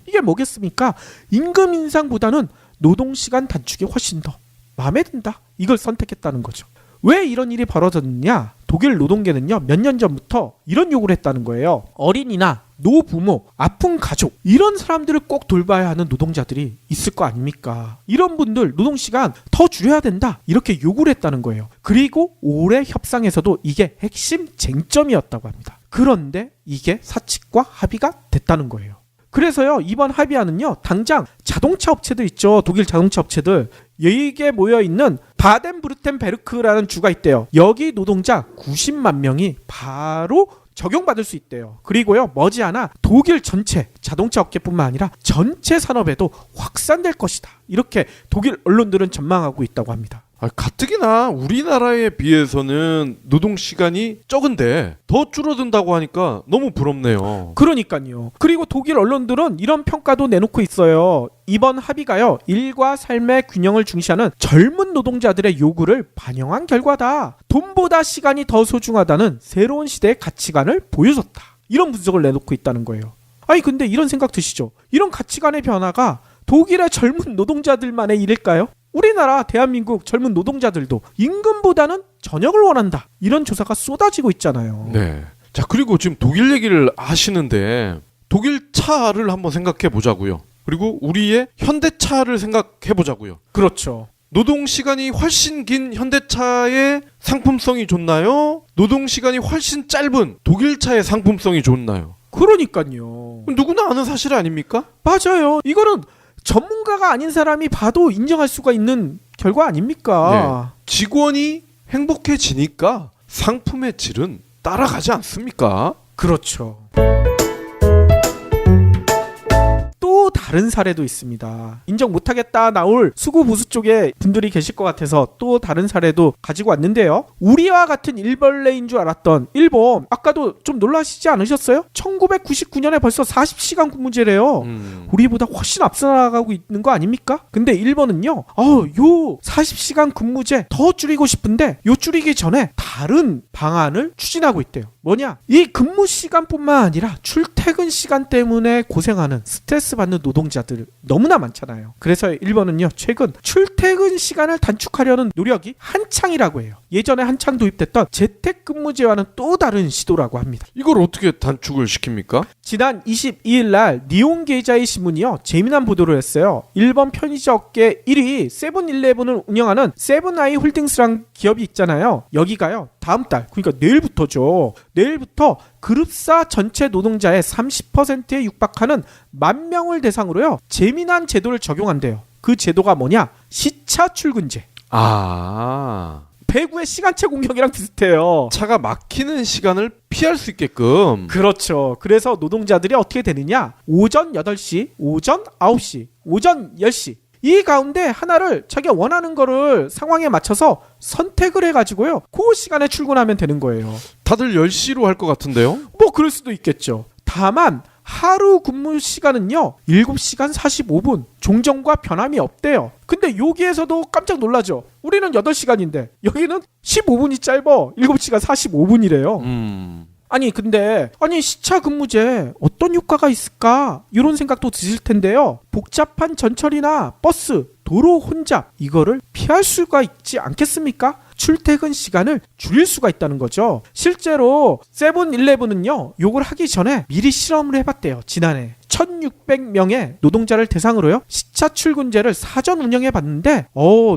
B: 이게 뭐겠습니까? 임금 인상보다는 노동시간 단축이 훨씬 더 마음에 든다. 이걸 선택했다는 거죠. 왜 이런 일이 벌어졌느냐? 독일 노동계는요 몇 년 전부터 이런 요구를 했다는 거예요. 어린이나 노부모, 아픈 가족 이런 사람들을 꼭 돌봐야 하는 노동자들이 있을 거 아닙니까? 이런 분들 노동시간 더 줄여야 된다 이렇게 요구를 했다는 거예요. 그리고 올해 협상에서도 이게 핵심 쟁점이었다고 합니다. 그런데 이게 사측과 합의가 됐다는 거예요. 그래서요 이번 합의안은요 당장 자동차 업체들 있죠. 독일 자동차 업체들 여기에 모여있는 바덴부르텐베르크라는 주가 있대요. 여기 노동자 90만 명이 바로 적용받을 수 있대요. 그리고요 머지않아 독일 전체 자동차 업계뿐만 아니라 전체 산업에도 확산될 것이다. 이렇게 독일 언론들은 전망하고 있다고 합니다.
C: 가뜩이나 우리나라에 비해서는 노동시간이 적은데 더 줄어든다고 하니까 너무 부럽네요.
B: 그러니까요. 그리고 독일 언론들은 이런 평가도 내놓고 있어요. 이번 합의가요 일과 삶의 균형을 중시하는 젊은 노동자들의 요구를 반영한 결과다. 돈보다 시간이 더 소중하다는 새로운 시대의 가치관을 보여줬다. 이런 분석을 내놓고 있다는 거예요. 아니 근데 이런 생각 드시죠? 이런 가치관의 변화가 독일의 젊은 노동자들만의 일일까요? 우리나라 대한민국 젊은 노동자들도 임금보다는 저녁을 원한다. 이런 조사가 쏟아지고 있잖아요.
C: 네. 자, 그리고 지금 독일 얘기를 하시는데 독일 차를 한번 생각해 보자고요. 그리고 우리의 현대차를 생각해 보자고요.
B: 그렇죠.
C: 노동 시간이 훨씬 긴 현대차의 상품성이 좋나요? 노동 시간이 훨씬 짧은 독일차의 상품성이 좋나요?
B: 그러니까요.
C: 누구나 아는 사실 아닙니까?
B: 맞아요. 이거는 전문가가 아닌 사람이 봐도 인정할 수가 있는 결과 아닙니까?
C: 네. 직원이 행복해지니까 상품의 질은 따라가지 않습니까?
B: 그렇죠. 또 다른 사례도 있습니다. 인정 못하겠다 나올 수구보수 쪽에 분들이 계실 것 같아서 또 다른 사례도 가지고 왔는데요. 우리와 같은 일벌레인 줄 알았던 일본, 아까도 좀 놀라시지 않으셨어요? 1999년에 벌써 40시간 근무제래요. 우리보다 훨씬 앞서 나가고 있는 거 아닙니까? 근데 일본은요 요 40시간 근무제 더 줄이고 싶은데 요 줄이기 전에 다른 방안을 추진하고 있대요. 뭐냐? 이 근무 시간뿐만 아니라 출퇴근 시간 때문에 고생하는 스트레스 받는 노동자들 너무나 많잖아요. 그래서 일본은요 최근 출퇴근 시간을 단축하려는 노력이 한창이라고 해요. 예전에 한창 도입됐던 재택근무제와는 또 다른 시도라고 합니다.
C: 이걸 어떻게 단축을 시킵니까?
B: 지난 22일 날 니온 게이자이 신문이요 재미난 보도를 했어요. 일본 편의점 업계 1위 세븐일레븐을 운영하는 세븐아이 홀딩스란 기업이 있잖아요. 여기가요 다음 달, 그러니까 내일부터죠. 내일부터 그룹사 전체 노동자의 30%에 육박하는 10,000명을 대상으로요 재미난 제도를 적용한대요. 그 제도가 뭐냐? 시차 출근제. 배구의 시간체 공격이랑 비슷해요.
C: 차가 막히는 시간을 피할 수 있게끔.
B: 그렇죠. 그래서 노동자들이 어떻게 되느냐? 오전 8시, 오전 9시, 오전 10시. 이 가운데 하나를 자기가 원하는 거를 상황에 맞춰서 선택을 해가지고요 그 시간에 출근하면 되는 거예요.
C: 다들 10시로 할 것 같은데요?
B: 뭐 그럴 수도 있겠죠. 다만 하루 근무 시간은요 7시간 45분 종전과 변함이 없대요. 근데 여기에서도 깜짝 놀라죠. 우리는 8시간인데 여기는 15분이 짧아 7시간 45분이래요. 아니 근데 시차 근무제 어떤 효과가 있을까 이런 생각도 드실 텐데요. 복잡한 전철이나 버스, 도로 혼잡 이거를 피할 수가 있지 않겠습니까? 출퇴근 시간을 줄일 수가 있다는 거죠. 실제로 세븐일레븐은요 요걸 하기 전에 미리 실험을 해봤대요. 지난해 1600명의 노동자를 대상으로요 시차 출근제를 사전 운영해 봤는데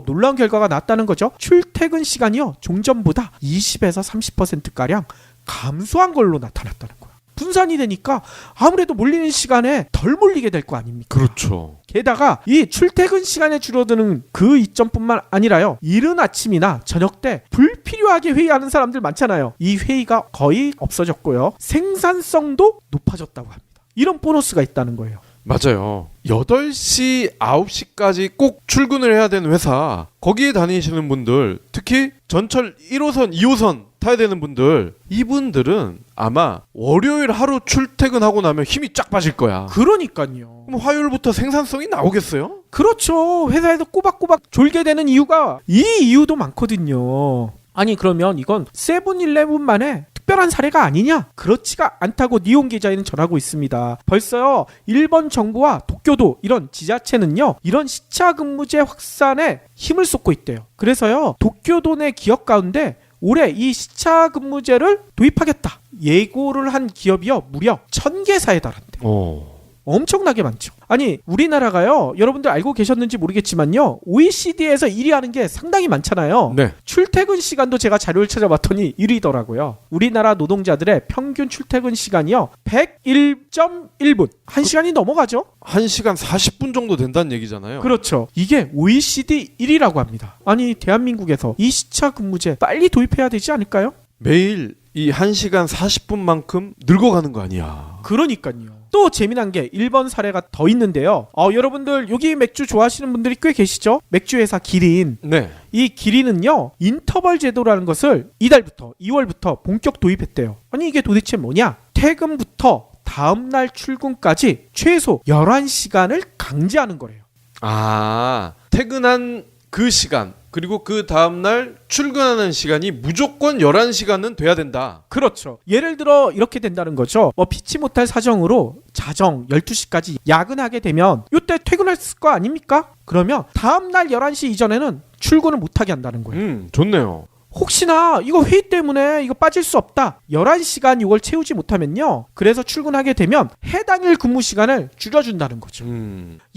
B: 놀라운 결과가 나왔다는 거죠. 출퇴근 시간이요 종전보다 20에서 30%가량 감소한 걸로 나타났다는 거야. 분산이 되니까 아무래도 몰리는 시간에 덜 몰리게 될 거 아닙니까?
C: 그렇죠.
B: 게다가 이 출퇴근 시간에 줄어드는 그 이점뿐만 아니라요 이른 아침이나 저녁 때 불필요하게 회의하는 사람들 많잖아요. 이 회의가 거의 없어졌고요 생산성도 높아졌다고 합니다. 이런 보너스가 있다는 거예요.
C: 맞아요. 8시, 9시까지 꼭 출근을 해야 되는 회사, 거기에 다니시는 분들, 특히 전철 1호선, 2호선 타야 되는 분들, 이분들은 아마 월요일 하루 출퇴근하고 나면 힘이 쫙 빠질 거야.
B: 그러니까요.
C: 그럼 화요일부터 생산성이 나오겠어요?
B: 그렇죠. 회사에서 꼬박꼬박 졸게 되는 이유가 이 이유도 많거든요. 아니 그러면 이건 세븐일레븐만의 특별한 사례가 아니냐? 그렇지가 않다고 니온 기자에는 전하고 있습니다. 벌써요 일본 정부와 도쿄도 이런 지자체는요 이런 시차 근무제 확산에 힘을 쏟고 있대요. 그래서요 도쿄도 내 기업 가운데 올해 이 시차 근무제를 도입하겠다 예고를 한 기업이요 무려 1000개사에 달한대요. 엄청나게 많죠. 아니 우리나라가요, 여러분들 알고 계셨는지 모르겠지만요, OECD에서 1위 하는 게 상당히 많잖아요.
C: 네.
B: 출퇴근 시간도 제가 자료를 찾아봤더니 1위더라고요. 우리나라 노동자들의 평균 출퇴근 시간이요 101.1분, 1시간이 넘어가죠.
C: 1시간 40분 정도 된다는 얘기잖아요.
B: 그렇죠. 이게 OECD 1위라고 합니다. 아니 대한민국에서 이 시차 근무제 빨리 도입해야 되지 않을까요?
C: 매일 이 1시간 40분만큼 늙어가는 거 아니야.
B: 그러니까요. 또 재미난 게 1번 사례가 더 있는데요. 여러분들 여기 맥주 좋아하시는 분들이 꽤 계시죠? 맥주 회사 기린.
C: 네.
B: 이 기린은요 인터벌 제도라는 것을 이달부터 2월부터 본격 도입했대요. 아니 이게 도대체 뭐냐? 퇴근부터 다음날 출근까지 최소 11시간을 강제하는 거래요.
C: 아, 퇴근한 그 시간 그리고 그 다음날 출근하는 시간이 무조건 11시간은 돼야 된다.
B: 그렇죠. 예를 들어 이렇게 된다는 거죠. 피치 못할 사정으로 자정 12시까지 야근하게 되면 이때 퇴근했을 거 아닙니까? 그러면 다음날 11시 이전에는 출근을 못하게 한다는 거예요.
C: 좋네요.
B: 혹시나 이거 회의 때문에 이거 빠질 수 없다, 11시간 이걸 채우지 못하면요, 그래서 출근하게 되면 해당일 근무 시간을 줄여준다는 거죠.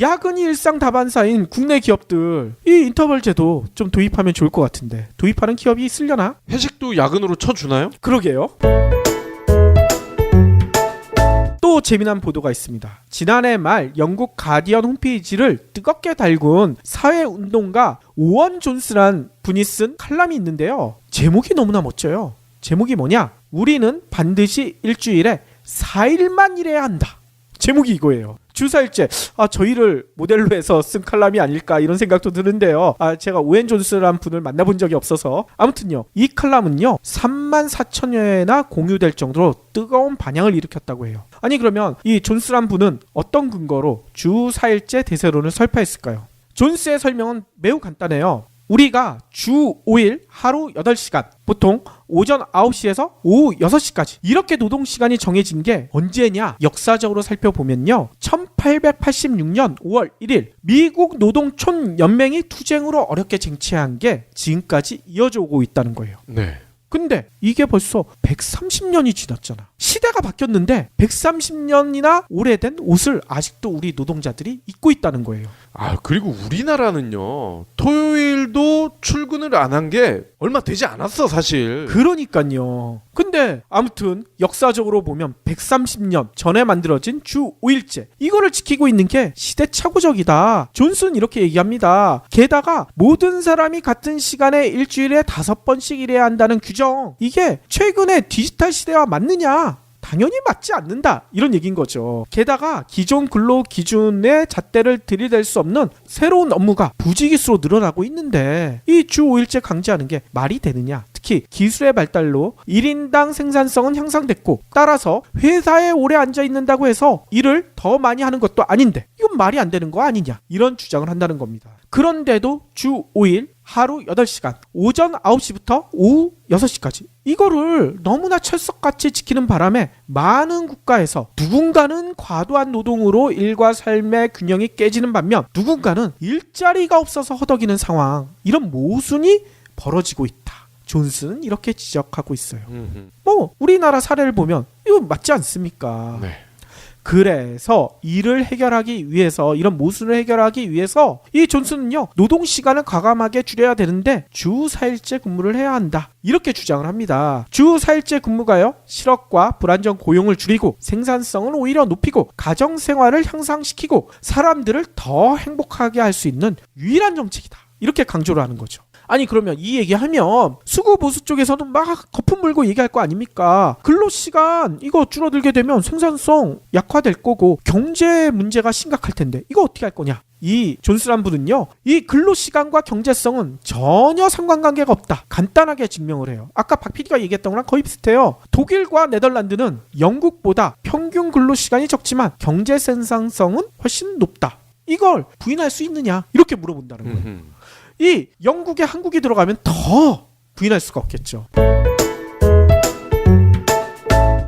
B: 야근이 일상 다반사인 국내 기업들 이 인터벌 제도 좀 도입하면 좋을 것 같은데 도입하는 기업이 있으려나?
C: 회식도 야근으로 쳐주나요?
B: 그러게요. 또 재미난 보도가 있습니다. 지난해 말 영국 가디언 홈페이지를 뜨겁게 달군 사회운동가 오원 존스란 분이 쓴 칼럼이 있는데요. 제목이 너무나 멋져요. 제목이 뭐냐? 우리는 반드시 일주일에 4일만 일해야 한다. 제목이 이거예요. 주 4일째. 저희를 모델로 해서 쓴 칼럼이 아닐까 이런 생각도 드는데요. 제가 오웬 존스라는 분을 만나본 적이 없어서 아무튼요. 이 칼럼은요 34,000여회나 공유될 정도로 뜨거운 반향을 일으켰다고 해요. 아니 그러면 이 존스란 분은 어떤 근거로 주 4일째 대세론을 설파했을까요? 존스의 설명은 매우 간단해요. 우리가 주 5일 하루 8시간, 보통 오전 9시에서 오후 6시까지 이렇게 노동시간이 정해진 게 언제냐? 역사적으로 살펴보면요 1886년 5월 1일 미국 노동촌연맹이 투쟁으로 어렵게 쟁취한 게 지금까지 이어져 오고 있다는 거예요.
C: 네.
B: 근데 이게 벌써 130년이 지났잖아. 시대가 바뀌었는데 130년이나 오래된 옷을 아직도 우리 노동자들이 입고 있다는 거예요.
C: 그리고 우리나라는요 토요일도 출근을 안 한 게 얼마 되지 않았어 사실.
B: 그러니까요. 근데 아무튼 역사적으로 보면 130년 전에 만들어진 주 5일제 이거를 지키고 있는 게 시대착오적이다. 존스는 이렇게 얘기합니다. 게다가 모든 사람이 같은 시간에 일주일에 5번씩 일해야 한다는 규정, 이게 최근의 디지털 시대와 맞느냐? 당연히 맞지 않는다, 이런 얘기인 거죠. 게다가 기존 근로 기준의 잣대를 들이댈 수 없는 새로운 업무가 부지기수로 늘어나고 있는데 이 주 5일제 강제하는 게 말이 되느냐. 특히 기술의 발달로 1인당 생산성은 향상됐고 따라서 회사에 오래 앉아있는다고 해서 일을 더 많이 하는 것도 아닌데 이건 말이 안 되는 거 아니냐, 이런 주장을 한다는 겁니다. 그런데도 주 5일 하루 8시간, 오전 9시부터 오후 6시까지 이거를 너무나 철석같이 지키는 바람에 많은 국가에서 누군가는 과도한 노동으로 일과 삶의 균형이 깨지는 반면 누군가는 일자리가 없어서 허덕이는 상황, 이런 모순이 벌어지고 있다. 존스는 이렇게 지적하고 있어요. 우리나라 사례를 보면 이거 맞지 않습니까?
C: 네.
B: 그래서 이를 해결하기 위해서, 이런 모순을 해결하기 위해서 이 존스는요 노동시간을 과감하게 줄여야 되는데 주 4일째 근무를 해야 한다, 이렇게 주장을 합니다. 주 4일째 근무가요 실업과 불안정 고용을 줄이고 생산성을 오히려 높이고 가정생활을 향상시키고 사람들을 더 행복하게 할 수 있는 유일한 정책이다, 이렇게 강조를 하는 거죠. 아니 그러면 이 얘기하면 수구 보수 쪽에서는 막 거품 물고 얘기할 거 아닙니까? 근로시간 이거 줄어들게 되면 생산성 약화될 거고 경제 문제가 심각할 텐데 이거 어떻게 할 거냐? 이 존스란 분은요 이 근로시간과 경제성은 전혀 상관관계가 없다, 간단하게 증명을 해요. 아까 박 PD가 얘기했던 거랑 거의 비슷해요. 독일과 네덜란드는 영국보다 평균 근로시간이 적지만 경제 생산성은 훨씬 높다. 이걸 부인할 수 있느냐, 이렇게 물어본다는 거예요. 이 영국에 한국이 들어가면 더 부인할 수가 없겠죠.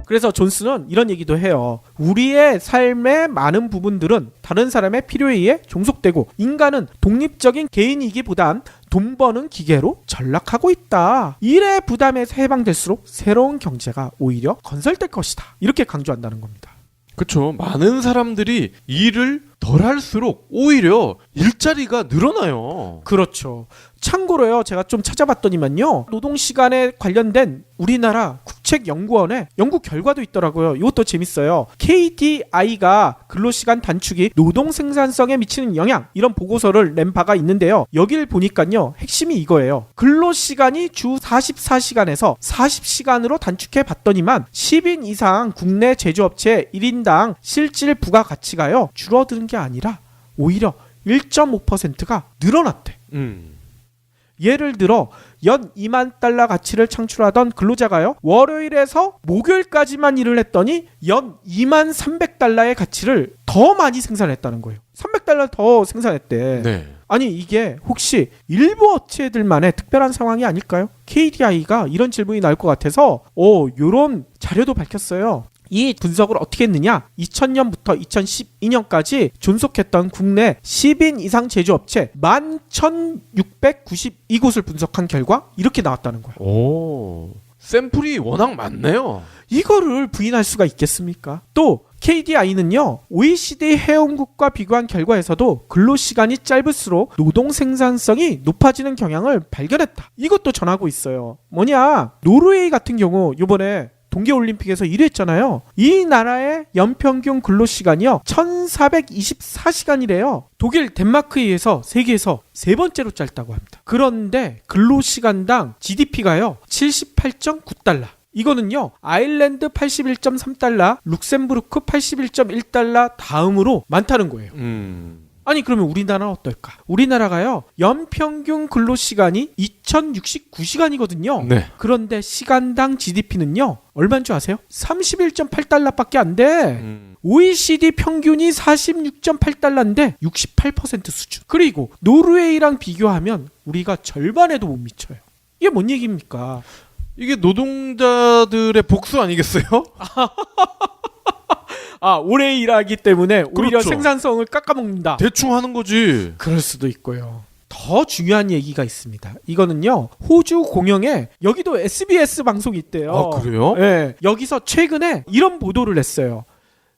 B: 그래서 존스는 이런 얘기도 해요. 우리의 삶의 많은 부분들은 다른 사람의 필요에 의해 종속되고 인간은 독립적인 개인이기보단 돈 버는 기계로 전락하고 있다. 일의 부담에서 해방될수록 새로운 경제가 오히려 건설될 것이다, 이렇게 강조한다는 겁니다.
C: 그렇죠. 많은 사람들이 일을 덜 할수록 오히려 일자리가 늘어나요.
B: 그렇죠. 참고로요, 제가 좀 찾아봤더니만요, 노동시간에 관련된 우리나라 국책연구원의 연구 결과도 있더라고요. 이것도 재밌어요. KDI가 근로시간 단축이 노동 생산성에 미치는 영향, 이런 보고서를 낸 바가 있는데요. 여기를 보니까요, 핵심이 이거예요. 근로시간이 주 44시간에서 40시간으로 단축해 봤더니만 10인 이상 국내 제조업체 1인당 실질 부가가치가요, 줄어드는 게 아니라 오히려 1.5%가 늘어났대. 예를 들어 연 2만 달러 가치를 창출하던 근로자가요, 월요일에서 목요일까지만 일을 했더니 연 2만 300달러의 가치를 더 많이 생산했다는 거예요. 300달러 더 생산했대.
C: 네.
B: 아니, 이게 혹시 일부 업체들만의 특별한 상황이 아닐까요? KDI가 이런 질문이 나올 것 같아서 요런 자료도 밝혔어요. 이 분석을 어떻게 했느냐? 2000년부터 2012년까지 존속했던 국내 10인 이상 제조업체 11,692곳을 분석한 결과 이렇게 나왔다는 거예요.
C: 오, 샘플이 워낙 많네요.
B: 이거를 부인할 수가 있겠습니까? 또 KDI는요, OECD 회원국과 비교한 결과에서도 근로시간이 짧을수록 노동 생산성이 높아지는 경향을 발견했다. 이것도 전하고 있어요. 뭐냐? 노르웨이 같은 경우 요번에 동계올림픽에서 1위 했잖아요. 이 나라의 연평균 근로시간이요, 1424시간이래요. 독일, 덴마크에 의해서 세계에서 세 번째로 짧다고 합니다. 그런데 근로시간당 GDP가요, 78.9달러. 이거는요, 아일랜드 81.3달러, 룩셈부르크 81.1달러 다음으로 많다는 거예요. 아니, 그러면 우리나라는 어떨까? 우리나라가요, 연평균 근로시간이 2069시간이거든요.
C: 네.
B: 그런데 시간당 GDP는요, 얼마인 줄 아세요? 31.8달러밖에 안 돼. OECD 평균이 46.8달러인데 68% 수준. 그리고 노르웨이랑 비교하면 우리가 절반에도 못 미쳐요. 이게 뭔 얘기입니까?
C: 이게 노동자들의 복수 아니겠어요?
B: 오래 일하기 때문에 오히려
C: 그렇죠.
B: 생산성을 깎아먹는다.
C: 대충 하는 거지.
B: 그럴 수도 있고요. 더 중요한 얘기가 있습니다. 이거는요, 호주 공영에 여기도 SBS 방송이 있대요.
C: 아, 그래요?
B: 네, 여기서 최근에 이런 보도를 했어요.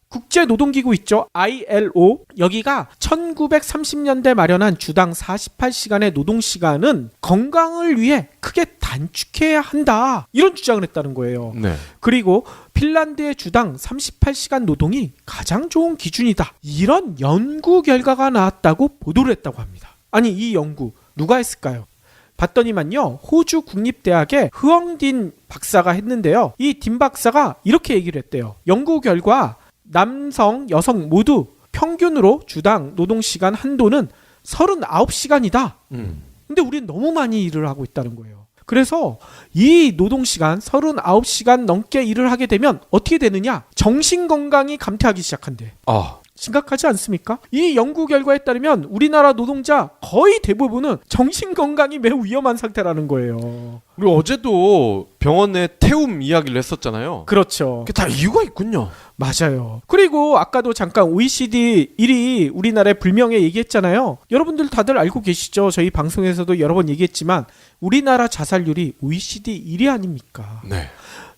B: 국제노동기구 있죠, ILO. 여기가 1930년대 마련한 주당 48시간의 노동시간은 건강을 위해 크게 단축해야 한다, 이런 주장을 했다는 거예요.
C: 네.
B: 그리고 핀란드의 주당 38시간 노동이 가장 좋은 기준이다, 이런 연구 결과가 나왔다고 보도를 했다고 합니다. 아니, 이 연구 누가 했을까요? 봤더니만요, 호주 국립대학의 흐엉딘 박사가 했는데요. 이 딘 박사가 이렇게 얘기를 했대요. 연구 결과 남성, 여성 모두 평균으로 주당 노동시간 한도는 39시간이다. 근데 우리는 너무 많이 일을 하고 있다는 거예요. 그래서 이 노동시간 39시간 넘게 일을 하게 되면 어떻게 되느냐? 정신건강이 감퇴하기 시작한대. 심각하지 않습니까? 이 연구 결과에 따르면 우리나라 노동자 거의 대부분은 정신건강이 매우 위험한 상태라는 거예요.
C: 그리고 어제도 병원에 태움 이야기를 했었잖아요.
B: 그렇죠.
C: 그게 다 이유가 있군요.
B: 맞아요. 그리고 아까도 잠깐 OECD 1위 우리나라에 불명예 얘기했잖아요. 여러분들 다들 알고 계시죠? 저희 방송에서도 여러 번 얘기했지만 우리나라 자살률이 OECD 1위 아닙니까?
C: 네.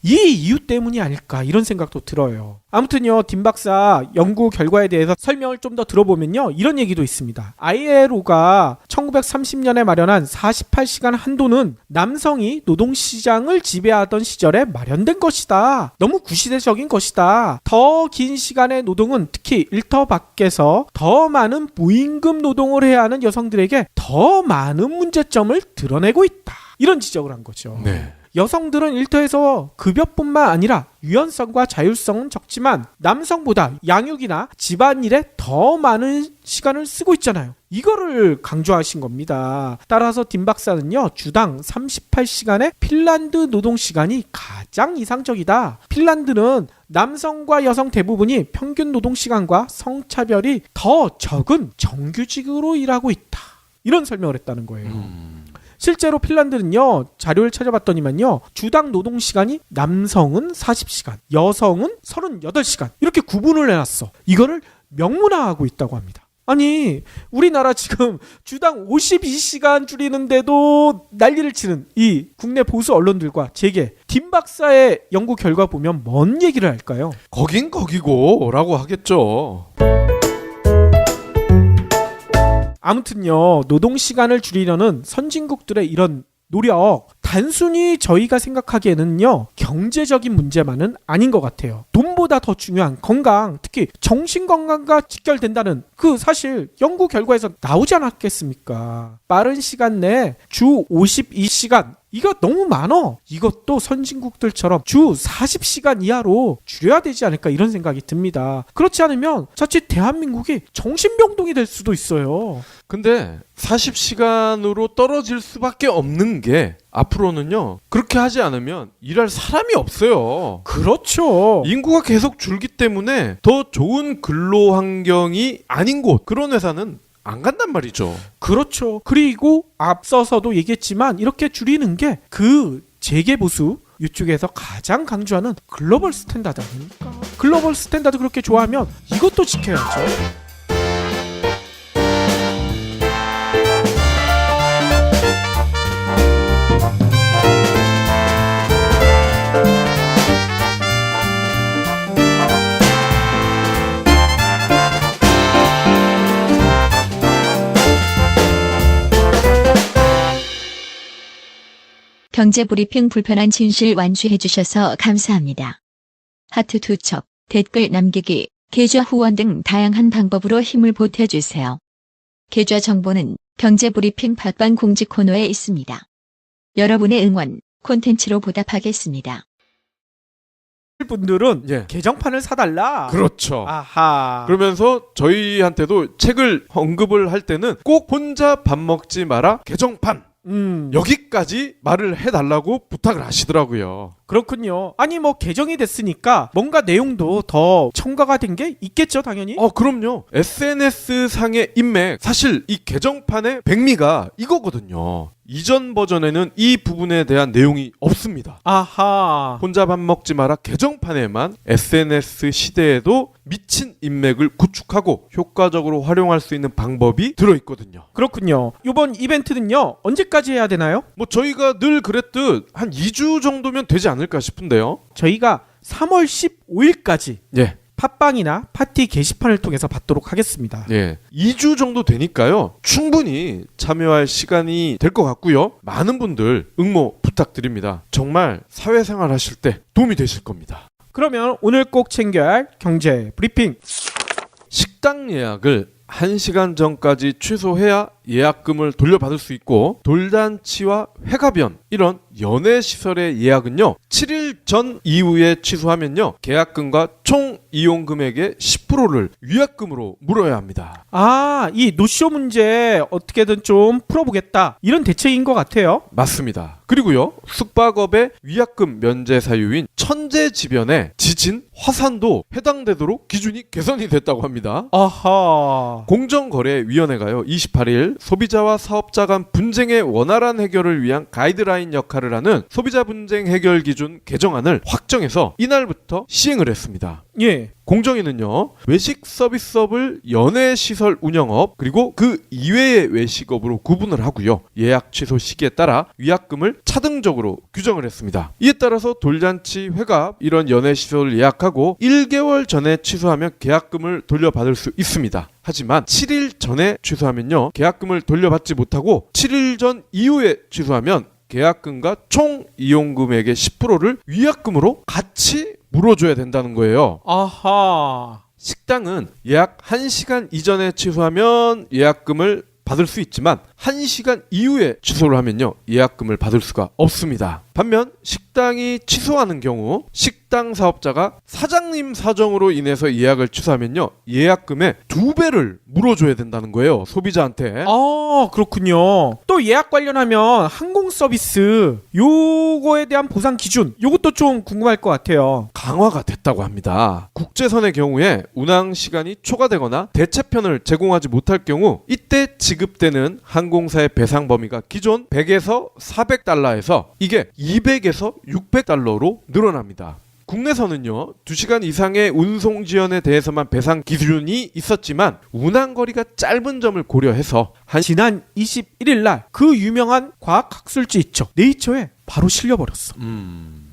B: 이 이유 때문이 아닐까, 이런 생각도 들어요. 아무튼요, 딘 박사 연구 결과에 대해서 설명을 좀 더 들어보면요, 이런 얘기도 있습니다. ILO가 1930년에 마련한 48시간 한도는 남성이 노동시장을 지배하던 시절에 마련된 것이다. 너무 구시대적인 것이다. 더 긴 시간의 노동은 특히 일터 밖에서 더 많은 무임금 노동을 해야 하는 여성들에게 더 많은 문제점을 드러내고 있다. 이런 지적을 한 거죠.
C: 네.
B: 여성들은 일터에서 급여뿐만 아니라 유연성과 자율성은 적지만 남성보다 양육이나 집안일에 더 많은 시간을 쓰고 있잖아요. 이거를 강조하신 겁니다. 따라서 딘 박사는요, 주당 38시간의 핀란드 노동시간이 가장 이상적이다. 핀란드는 남성과 여성 대부분이 평균 노동시간과 성차별이 더 적은 정규직으로 일하고 있다. 이런 설명을 했다는 거예요. 실제로 핀란드는요, 자료를 찾아봤더니만요, 주당 노동시간이 남성은 40시간, 여성은 38시간 이렇게 구분을 해놨어. 이거를 명문화하고 있다고 합니다. 아니 우리나라 지금 주당 52시간 줄이는데도 난리를 치는 이 국내 보수 언론들과 재계 김 박사의 연구 결과 보면 뭔 얘기를 할까요?
C: 거긴 거기고 라고 하겠죠.
B: 아무튼요, 노동시간을 줄이려는 선진국들의 이런 노력, 단순히 저희가 생각하기에는요, 경제적인 문제만은 아닌 것 같아요. 돈보다 더 중요한 건강, 특히 정신건강과 직결된다는 그 사실 연구 결과에서 나오지 않았겠습니까? 빠른 시간 내에 주 52시간, 이거 너무 많어. 이것도 선진국들처럼 주 40시간 이하로 줄여야 되지 않을까 이런 생각이 듭니다. 그렇지 않으면 자칫 대한민국이 정신병동이 될 수도 있어요.
C: 근데 40시간으로 떨어질 수밖에 없는 게 앞으로는요, 그렇게 하지 않으면 일할 사람이 없어요.
B: 그렇죠.
C: 인구가 계속 줄기 때문에 더 좋은 근로 환경이 아닌 곳, 그런 회사는 안 간단 말이죠.
B: 그렇죠. 그리고 앞서서도 얘기했지만 이렇게 줄이는 게 그 재계보수 이쪽에서 가장 강조하는 글로벌 스탠다드 아닙니까? 글로벌 스탠다드 그렇게 좋아하면 이것도 지켜야죠.
A: 경제브리핑 불편한 진실 완주해주셔서 감사합니다. 하트 2첩, 댓글 남기기, 계좌 후원 등 다양한 방법으로 힘을 보태주세요. 계좌 정보는 경제브리핑 팟빵 공지 코너에 있습니다. 여러분의 응원, 콘텐츠로 보답하겠습니다.
B: 분들은
C: 예.
B: 개정판을 사달라.
C: 그렇죠.
B: 아하.
C: 그러면서 저희한테도 책을 언급을 할 때는 꼭 혼자 밥 먹지 마라 개정판 여기까지 말을 해달라고 부탁을 하시더라고요.
B: 그렇군요. 아니 뭐 개정이 됐으니까 뭔가 내용도 더 첨가가 된 게 있겠죠, 당연히.
C: 그럼요. SNS 상의 인맥, 사실 이 개정판의 백미가 이거거든요. 이전 버전에는 이 부분에 대한 내용이 없습니다.
B: 아하.
C: 혼자 밥 먹지 마라 개정판에만 SNS 시대에도 미친 인맥을 구축하고 효과적으로 활용할 수 있는 방법이 들어있거든요.
B: 그렇군요. 이번 이벤트는요, 언제까지 해야 되나요?
C: 뭐 저희가 늘 그랬듯 한 2주 정도면 되지 않을까 싶은데요.
B: 저희가 3월 15일까지
C: 예.
B: 팟빵이나 파티 게시판을 통해서 받도록 하겠습니다.
C: 예. 2주 정도 되니까요. 충분히 참여할 시간이 될 것 같고요. 많은 분들 응모 부탁드립니다. 정말 사회생활 하실 때 도움이 되실 겁니다.
B: 그러면 오늘 꼭 챙겨야 할 경제 브리핑.
C: 식당 예약을 1시간 전까지 취소해야 예약금을 돌려받을 수 있고, 돌잔치와 회가변 이런 연회시설의 예약은요 7일 전 이후에 취소하면요 계약금과 총 이용 금액의 10%를 위약금으로 물어야 합니다.
B: 이 노쇼 문제 어떻게든 좀 풀어보겠다, 이런 대책인 것 같아요.
C: 맞습니다. 그리고요 숙박업의 위약금 면제 사유인 천재지변에 지진, 화산도 해당되도록 기준이 개선이 됐다고 합니다.
B: 아하.
C: 공정거래위원회가요 28일 소비자와 사업자 간 분쟁의 원활한 해결을 위한 가이드라인 역할을 하는 소비자 분쟁 해결 기준 개정안을 확정해서 이날부터 시행을 했습니다.
B: 예.
C: 공정위는요 외식 서비스업을 연회시설 운영업 그리고 그 이외의 외식업으로 구분을 하고요 예약 취소 시기에 따라 위약금을 차등적으로 규정을 했습니다. 이에 따라서 돌잔치, 회갑 이런 연회시설을 예약하고 1개월 전에 취소하면 계약금을 돌려받을 수 있습니다. 하지만 7일 전에 취소하면요 계약금을 돌려받지 못하고 7일 전 이후에 취소하면 계약금과 총 이용금액의 10%를 위약금으로 같이 물어줘야 된다는 거예요.
B: 아하.
C: 식당은 예약 1시간 이전에 취소하면 예약금을 받을 수 있지만 1시간 이후에 취소를 하면요 예약금을 받을 수가 없습니다. 반면 식당이 취소하는 경우 식당 사업자가 사장님 사정으로 인해서 예약을 취소하면요 예약금의 2배를 물어줘야 된다는 거예요 소비자한테.
B: 그렇군요. 또 예약 관련하면 항공 서비스 요거에 대한 보상 기준, 요것도 좀 궁금할 것 같아요.
C: 강화가 됐다고 합니다. 국제선의 경우에 운항 시간이 초과되거나 대체편을 제공하지 못할 경우 이때 지급되는 항공사의 배상 범위가 기존 100에서 400달러에서 이게 200에서 600달러로 늘어납니다. 국내선은요 2시간 이상의 운송 지연에 대해서만 배상 기준이 있었지만 운항거리가 짧은 점을 고려해서
B: 지난 21일 날 그 유명한 과학학술지 있죠. 네이처에 바로 실려버렸어.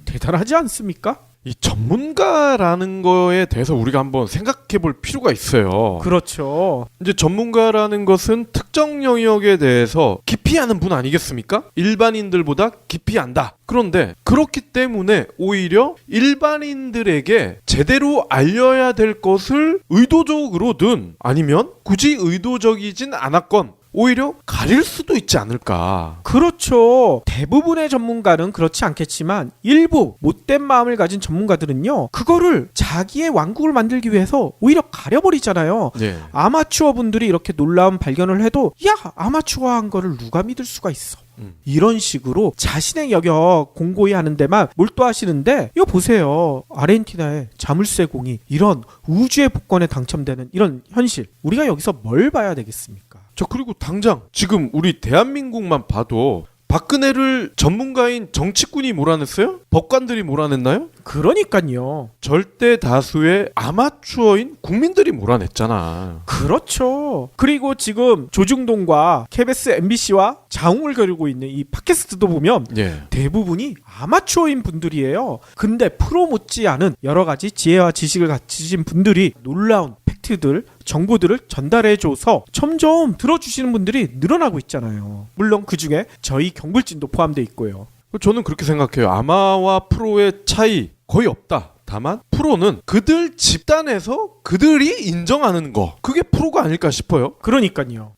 B: 대단하지 않습니까?
C: 이 전문가라는 거에 대해서 우리가 한번 생각해 볼 필요가 있어요.
B: 그렇죠.
C: 이제 전문가라는 것은 특정 영역에 대해서 깊이 아는 분 아니겠습니까? 일반인들보다 깊이 안다. 그런데 그렇기 때문에 오히려 일반인들에게 제대로 알려야 될 것을 의도적으로든 아니면 굳이 의도적이진 않았건 오히려 가릴 수도 있지 않을까.
B: 그렇죠. 대부분의 전문가는 그렇지 않겠지만 일부 못된 마음을 가진 전문가들은요, 그거를 자기의 왕국을 만들기 위해서 오히려 가려버리잖아요.
C: 네.
B: 아마추어 분들이 이렇게 놀라운 발견을 해도 야, 아마추어한 거를 누가 믿을 수가 있어. 이런 식으로 자신의 영역 공고히 하는 데만 몰두하시는데, 이거 보세요. 아르헨티나의 자물쇠 공이 이런 우주의 복권에 당첨되는 이런 현실, 우리가 여기서 뭘 봐야 되겠습니까?
C: 저 그리고 당장 지금 우리 대한민국만 봐도 박근혜를 전문가인 정치꾼이 몰아냈어요? 법관들이 몰아냈나요?
B: 그러니까요.
C: 절대 다수의 아마추어인 국민들이 몰아냈잖아.
B: 그렇죠. 그리고 지금 조중동과 KBS, MBC와 자웅을 겨루고 있는 이 팟캐스트도 보면
C: 예.
B: 대부분이 아마추어인 분들이에요. 근데 프로 못지 않은 여러 가지 지혜와 지식을 갖추신 분들이 놀라운 팩트들, 정보들을 전달해줘서 점점 들어주시는 분들이 늘어나고 있잖아요. 물론 그중에 저희 경불진도 포함되어 있고요.
C: 저는 그렇게 생각해요. 아마와 프로의 차이 거의 없다. 다만 프로는 그들 집단에서 그들이 인정하는 거, 그게 프로가 아닐까 싶어요.
B: 그러니까요.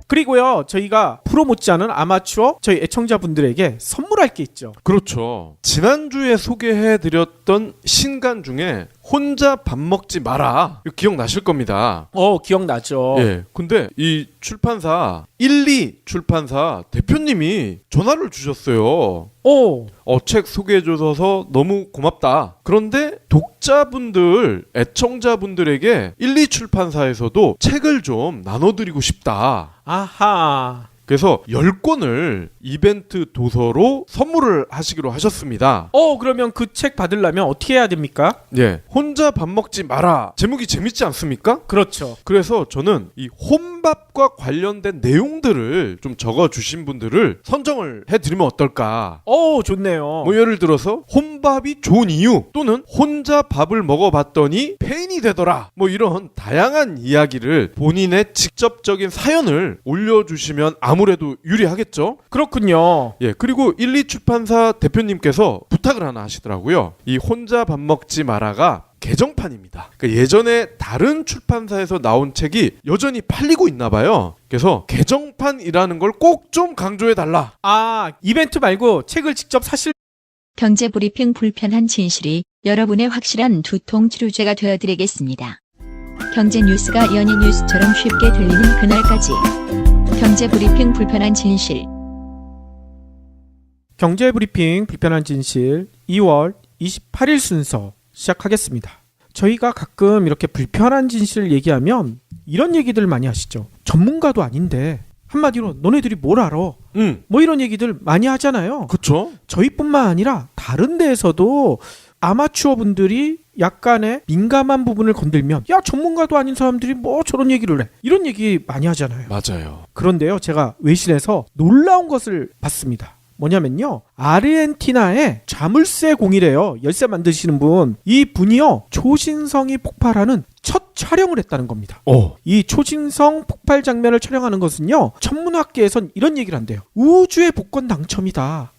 B: 그리고요, 저희가 프로 못지않은 아마추어 저희 애청자분들에게 선물할 게 있죠.
C: 그렇죠. 지난주에 소개해드렸던 신간 중에 혼자 밥 먹지 마라, 이거 기억나실 겁니다.
B: 기억나죠.
C: 예. 근데 이 출판사 1, 2 출판사 대표님이 전화를 주셨어요. 책 소개해줘서 너무 고맙다. 그런데 독자분들, 애청자분들에게 1, 2 출판사에서도 책을 좀 나눠드리고 싶다.
B: 아하.
C: 그래서 10권을 이벤트 도서로 선물을 하시기로 하셨습니다.
B: 그러면 그 책 받으려면 어떻게 해야 됩니까?
C: 예. 혼자 밥 먹지 마라. 제목이 재밌지 않습니까?
B: 그렇죠.
C: 그래서 저는 이 혼밥과 관련된 내용들을 좀 적어주신 분들을 선정을 해드리면 어떨까?
B: 좋네요.
C: 뭐 예를 들어서 혼밥이 좋은 이유, 또는 혼자 밥을 먹어봤더니 페인이 되더라, 뭐 이런 다양한 이야기를 본인의 직접적인 사연을 올려주시면 아무래도 유리하겠죠.
B: 그렇군요.
C: 예, 그리고 1, 2 출판사 대표님께서 부탁을 하나 하시더라고요. 이 혼자 밥 먹지 마라가 개정판입니다. 그러니까 예전에 다른 출판사에서 나온 책이 여전히 팔리고 있나 봐요. 그래서 개정판이라는 걸 꼭 좀 강조해달라.
B: 이벤트 말고 책을 직접 사실.
A: 경제브리핑 불편한 진실이 여러분의 확실한 두통 치료제가 되어드리겠습니다. 경제 뉴스가 연예 뉴스처럼 쉽게 들리는 그날까지. 경제브리핑 불편한 진실.
B: 경제브리핑 불편한 진실 2월 28일 순서 시작하겠습니다. 저희가 가끔 이렇게 불편한 진실을 얘기하면 이런 얘기들 많이 하시죠. 전문가도 아닌데 한마디로 너네들이 뭘 알아? 뭐 이런 얘기들 많이 하잖아요.
C: 그렇죠.
B: 저희뿐만 아니라 다른 데에서도 아마추어 분들이 약간의 민감한 부분을 건들면 야, 전문가도 아닌 사람들이 뭐 저런 얘기를 해, 이런 얘기 많이 하잖아요.
C: 맞아요.
B: 그런데요, 제가 외신에서 놀라운 것을 봤습니다. 뭐냐면요, 아르헨티나의 자물쇠 공이래요. 열쇠 만드시는 분. 이 분이요, 초신성이 폭발하는 첫 촬영을 했다는 겁니다. 이 초신성 폭발 장면을 촬영하는 것은요, 천문학계에선 이런 얘기를 한대요. 우주의 복권 당첨이다.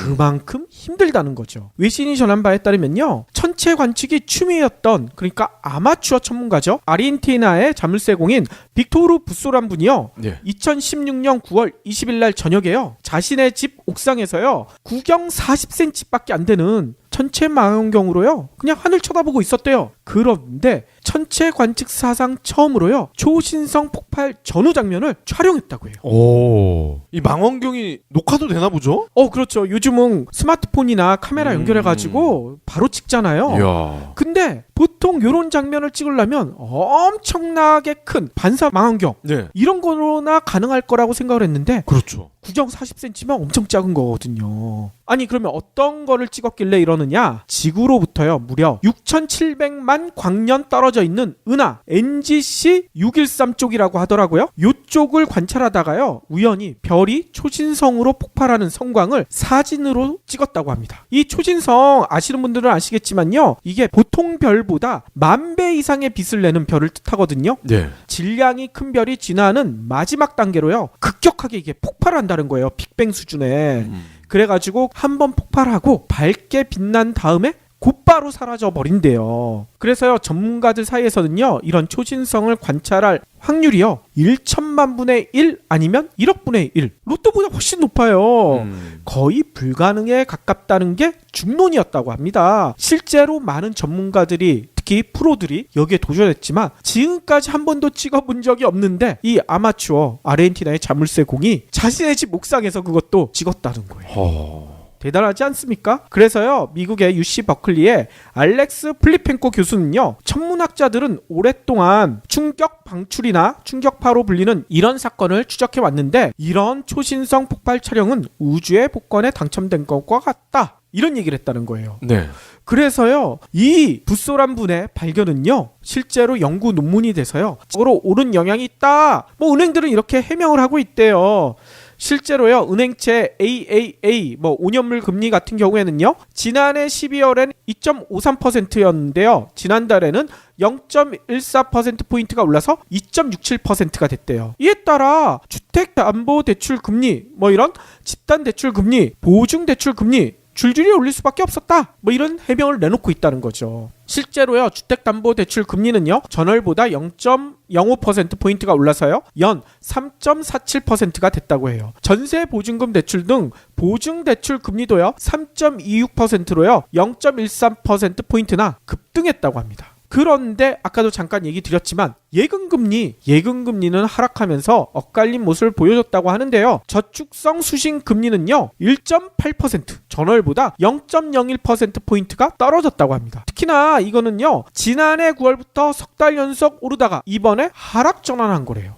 B: 그만큼 힘들다는 거죠. 외신이 전한 바에 따르면요, 천체 관측이 취미였던, 그러니까 아마추어 천문가죠, 아르헨티나의 자물쇠공인 빅토르 부소란 분이요, 2016년 9월 20일 날 저녁에요, 자신의 집 옥상에서요, 구경 40cm밖에 안 되는 천체 망원경으로요, 그냥 하늘 쳐다보고 있었대요. 그런데 천체 관측 사상 처음으로요 초신성 폭발 전후 장면을 촬영했다고 해요.
C: 오, 이 망원경이 녹화도 되나 보죠?
B: 그렇죠. 요즘은 스마트폰이나 카메라 연결해가지고 바로 찍잖아요.
C: 이야.
B: 근데 보통 이런 장면을 찍으려면 엄청나게 큰 반사 망원경
C: 네,
B: 이런 거나 가능할 거라고 생각을 했는데
C: 그렇죠.
B: 구경 40cm면 엄청 작은 거거든요. 아니 그러면 어떤 거를 찍었길래 이러느냐? 지구로부터요 무려 6,700만 광년 떨어져 있는 은하 NGC 613 쪽이라고 하더라고요. 이쪽을 관찰하다가요 우연히 별이 초신성으로 폭발하는 성광을 사진으로 찍었다고 합니다. 이 초신성 아시는 분들은 아시겠지만요 이게 보통 별보다 10,000배 이상의 빛을 내는 별을 뜻하거든요.
C: 네.
B: 질량이 큰 별이 진화하는 마지막 단계로요 급격하게 이게 폭발한다는 거예요. 빅뱅 수준에. 그래가지고 한번 폭발하고 밝게 빛난 다음에 곧바로 사라져 버린대요. 그래서요 전문가들 사이에서는요 이런 초신성을 관찰할 확률이요 1천만 분의 1 아니면 1억 분의 1 로또보다 훨씬 높아요. 거의 불가능에 가깝다는 게 중론이었다고 합니다. 실제로 많은 전문가들이 특히 프로들이 여기에 도전했지만 지금까지 한 번도 찍어본 적이 없는데 이 아마추어 아르헨티나의 자물쇠 공이 자신의 집 옥상에서 그것도 찍었다는 거예요. 대단하지 않습니까? 그래서요 미국의 UC 버클리의 알렉스 플리펜코 교수는요 천문학자들은 오랫동안 충격 방출이나 충격파로 불리는 이런 사건을 추적해 왔는데 이런 초신성 폭발 촬영은 우주의 복권에 당첨된 것과 같다 이런 얘기를 했다는 거예요.
C: 네.
B: 그래서요 이 부소란 분의 발견은요 실제로 연구 논문이 돼서요 적으로 옳은 영향이 있다 은행들은 이렇게 해명을 하고 있대요. 실제로요 은행채 AAA 5년물 금리 같은 경우에는요 지난해 12월엔 2.53%였는데요 지난달에는 0.14%포인트가 올라서 2.67%가 됐대요. 이에 따라 주택담보대출금리 이런 집단대출금리 보증대출금리 줄줄이 올릴 수밖에 없었다 이런 해명을 내놓고 있다는 거죠. 실제로요 주택담보대출 금리는요 전월보다 0.05%포인트가 올라서요 연 3.47%가 됐다고 해요. 전세보증금 대출 등 보증대출 금리도요 3.26%로요 0.13%포인트나 급등했다고 합니다. 그런데 아까도 잠깐 얘기 드렸지만 예금금리는 하락하면서 엇갈린 모습을 보여줬다고 하는데요. 저축성 수신금리는요 1.8% 전월보다 0.01%포인트가 떨어졌다고 합니다. 특히나 이거는요 지난해 9월부터 석 달 연속 오르다가 이번에 하락 전환한 거래요.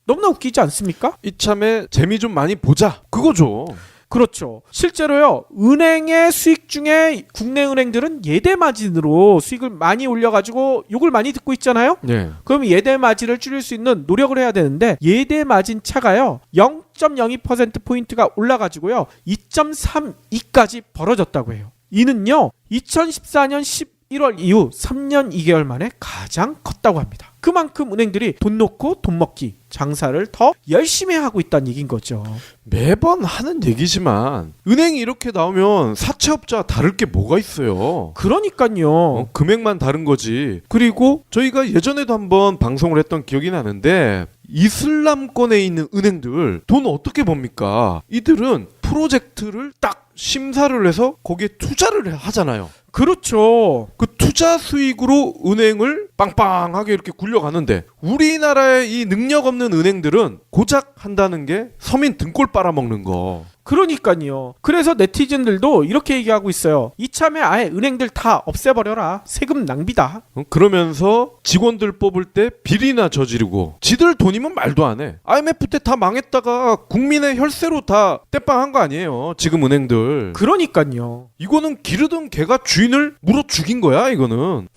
B: 너무나 웃기지 않습니까?
C: 이참에 재미 좀 많이 보자 그거죠.
B: 그렇죠. 실제로요 은행의 수익 중에 국내 은행들은 예대 마진으로 수익을 많이 올려가지고 욕을 많이 듣고 있잖아요.
C: 네.
B: 그럼 예대 마진을 줄일 수 있는 노력을 해야 되는데 예대 마진 차가요 0.02%포인트가 올라가지고요 2.32까지 벌어졌다고 해요. 이는요 2014년 11월 이후 3년 2개월 만에 가장 컸다고 합니다. 그만큼 은행들이 돈 놓고 돈 먹기 장사를 더 열심히 하고 있다는 얘기인 거죠.
C: 매번 하는 얘기지만 은행이 이렇게 나오면 사채업자 다를 게 뭐가 있어요.
B: 그러니까요.
C: 금액만 다른 거지. 그리고 저희가 예전에도 한번 방송을 했던 기억이 나는데 이슬람권에 있는 은행들 돈 어떻게 법니까? 이들은 프로젝트를 딱 심사를 해서 거기에 투자를 하잖아요.
B: 그렇죠.
C: 그 투자 수익으로 은행을 빵빵하게 이렇게 굴려가는데 우리나라의 이 능력 없는 은행들은 고작 한다는 게 서민 등골 빨아먹는 거.
B: 그러니까요. 그래서 네티즌들도 이렇게 얘기하고 있어요. 이참에 아예 은행들 다 없애버려라. 세금 낭비다.
C: 그러면서 직원들 뽑을 때 비리나 저지르고 지들 돈이면 말도 안 해. IMF 때 다 망했다가 국민의 혈세로 다 떼빵한 거 아니에요. 지금 은행들.
B: 그러니까요.
C: 이거는 기르던 개가 주인을 물어 죽인 거야 이거는.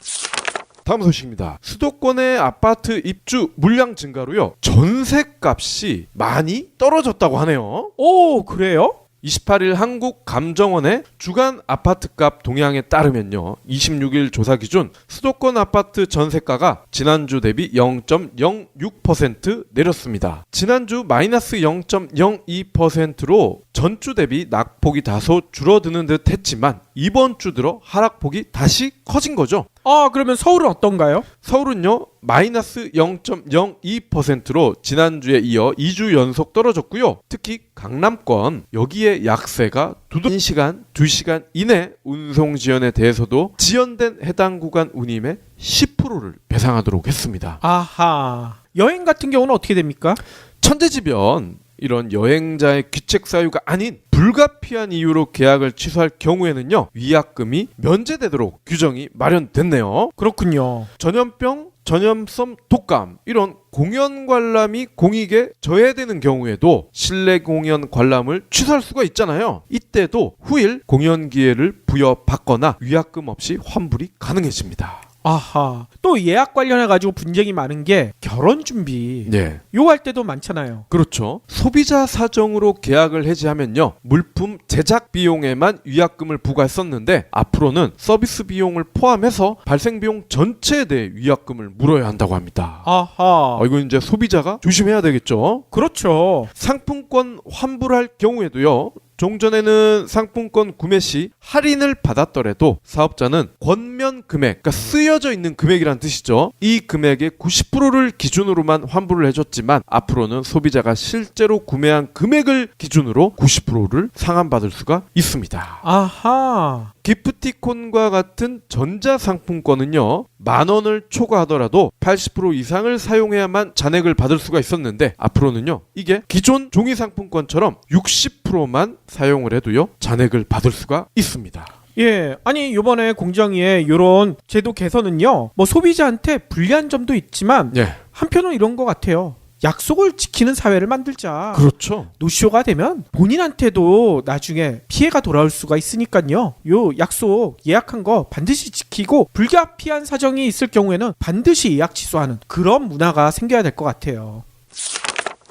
C: 다음 소식입니다. 수도권의 아파트 입주 물량 증가로요 전셋값이 많이 떨어졌다고 하네요.
B: 오, 그래요?
C: 28일 한국감정원의 주간 아파트값 동향에 따르면요 26일 조사 기준 수도권 아파트 전세가가 지난주 대비 0.06% 내렸습니다. 지난주 마이너스 0.02%로 전주 대비 낙폭이 다소 줄어드는 듯 했지만 이번 주 들어 하락폭이 다시 커진 거죠.
B: 그러면 서울은 어떤가요?
C: 서울은요 마이너스 0.02%로 지난주에 이어 2주 연속 떨어졌고요. 특히 강남권 여기에 약세가 1시간, 2시간 이내 운송 지연에 대해서도 지연된 해당 구간 운임의 10%를 배상하도록 했습니다.
B: 아하. 여행 같은 경우는 어떻게 됩니까?
C: 천재지변 이런 여행자의 귀책 사유가 아닌 불가피한 이유로 계약을 취소할 경우에는요 위약금이 면제되도록 규정이 마련됐네요.
B: 그렇군요.
C: 전염병, 전염성 독감 이런 공연 관람이 공익에 저해되는 경우에도 실내 공연 관람을 취소할 수가 있잖아요. 이때도 후일 공연 기회를 부여받거나 위약금 없이 환불이 가능해집니다.
B: 아하. 또 예약 관련해 가지고 분쟁이 많은 게 결혼 준비.
C: 네.
B: 요거 할 때도 많잖아요.
C: 그렇죠. 소비자 사정으로 계약을 해지하면요. 물품 제작 비용에만 위약금을 부과했었는데 앞으로는 서비스 비용을 포함해서 발생 비용 전체에 대해 위약금을 물어야 한다고 합니다.
B: 아하.
C: 이거 이제 소비자가 조심해야 되겠죠.
B: 그렇죠.
C: 상품권 환불할 경우에도요. 종전에는 상품권 구매 시 할인을 받았더라도 사업자는 권면 금액, 그러니까 쓰여져 있는 금액이란 뜻이죠. 이 금액의 90%를 기준으로만 환불을 해줬지만 앞으로는 소비자가 실제로 구매한 금액을 기준으로 90%를 상환받을 수가 있습니다.
B: 아하.
C: 기프티콘과 같은 전자상품권은요 10,000원을 초과하더라도 80% 이상을 사용해야만 잔액을 받을 수가 있었는데 앞으로는요 이게 기존 종이상품권처럼 60%만 사용을 해도요 잔액을 받을 수가 있습니다.
B: 예, 아니 요번에 공정위의 요런 제도 개선은요 뭐 소비자한테 불리한 점도 있지만
C: 예,
B: 한편으로 이런 것 같아요. 약속을 지키는 사회를 만들자.
C: 그렇죠.
B: 노쇼가 되면 본인한테도 나중에 피해가 돌아올 수가 있으니까요. 요 약속 예약한 거 반드시 지키고 불가피한 사정이 있을 경우에는 반드시 예약 취소하는 그런 문화가 생겨야 될 것 같아요.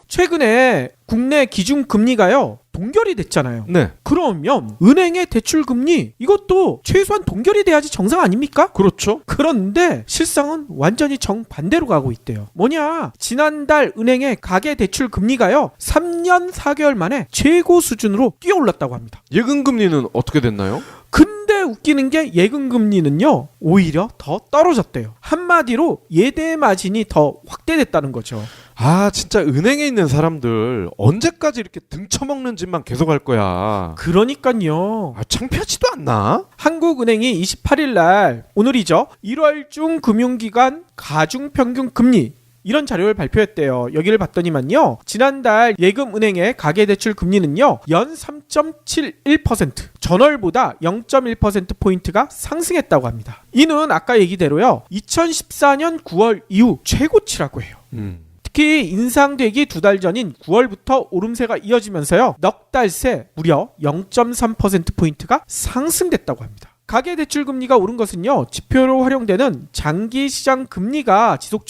B: 최근에 국내 기준금리가요 동결이 됐잖아요.
C: 네,
B: 그러면 은행의 대출금리 이것도 최소한 동결이 돼야지 정상 아닙니까?
C: 그렇죠.
B: 그런데 실상은 완전히 정반대로 가고 있대요. 뭐냐? 지난달 은행의 가계대출금리가요 3년 4개월 만에 최고 수준으로 뛰어올랐다고 합니다.
C: 예금금리는 어떻게 됐나요?
B: 근데 웃기는 게 예금금리는요 오히려 더 떨어졌대요. 한마디로 예대 마진이 더 확대됐다는 거죠.
C: 진짜 은행에 있는 사람들 언제까지 이렇게 등쳐먹는 짓만 계속 할 거야.
B: 그러니까요.
C: 창피하지도 않나?
B: 한국은행이 28일 날 오늘이죠. 1월 중 금융기관 가중평균금리 이런 자료를 발표했대요. 여기를 봤더니만요. 지난달 예금은행의 가계대출 금리는요. 연 3.71% 전월보다 0.1%포인트가 상승했다고 합니다. 이는 아까 얘기대로요. 2014년 9월 이후 최고치라고 해요. 특히 인상되기 2달 전인 9월부터 오름세가 이어지면서요. 넉 달 새 무려 0.3%포인트가 상승됐다고 합니다. 가계대출 금리가 오른 것은요. 지표로 활용되는 장기시장 금리가 지속적으로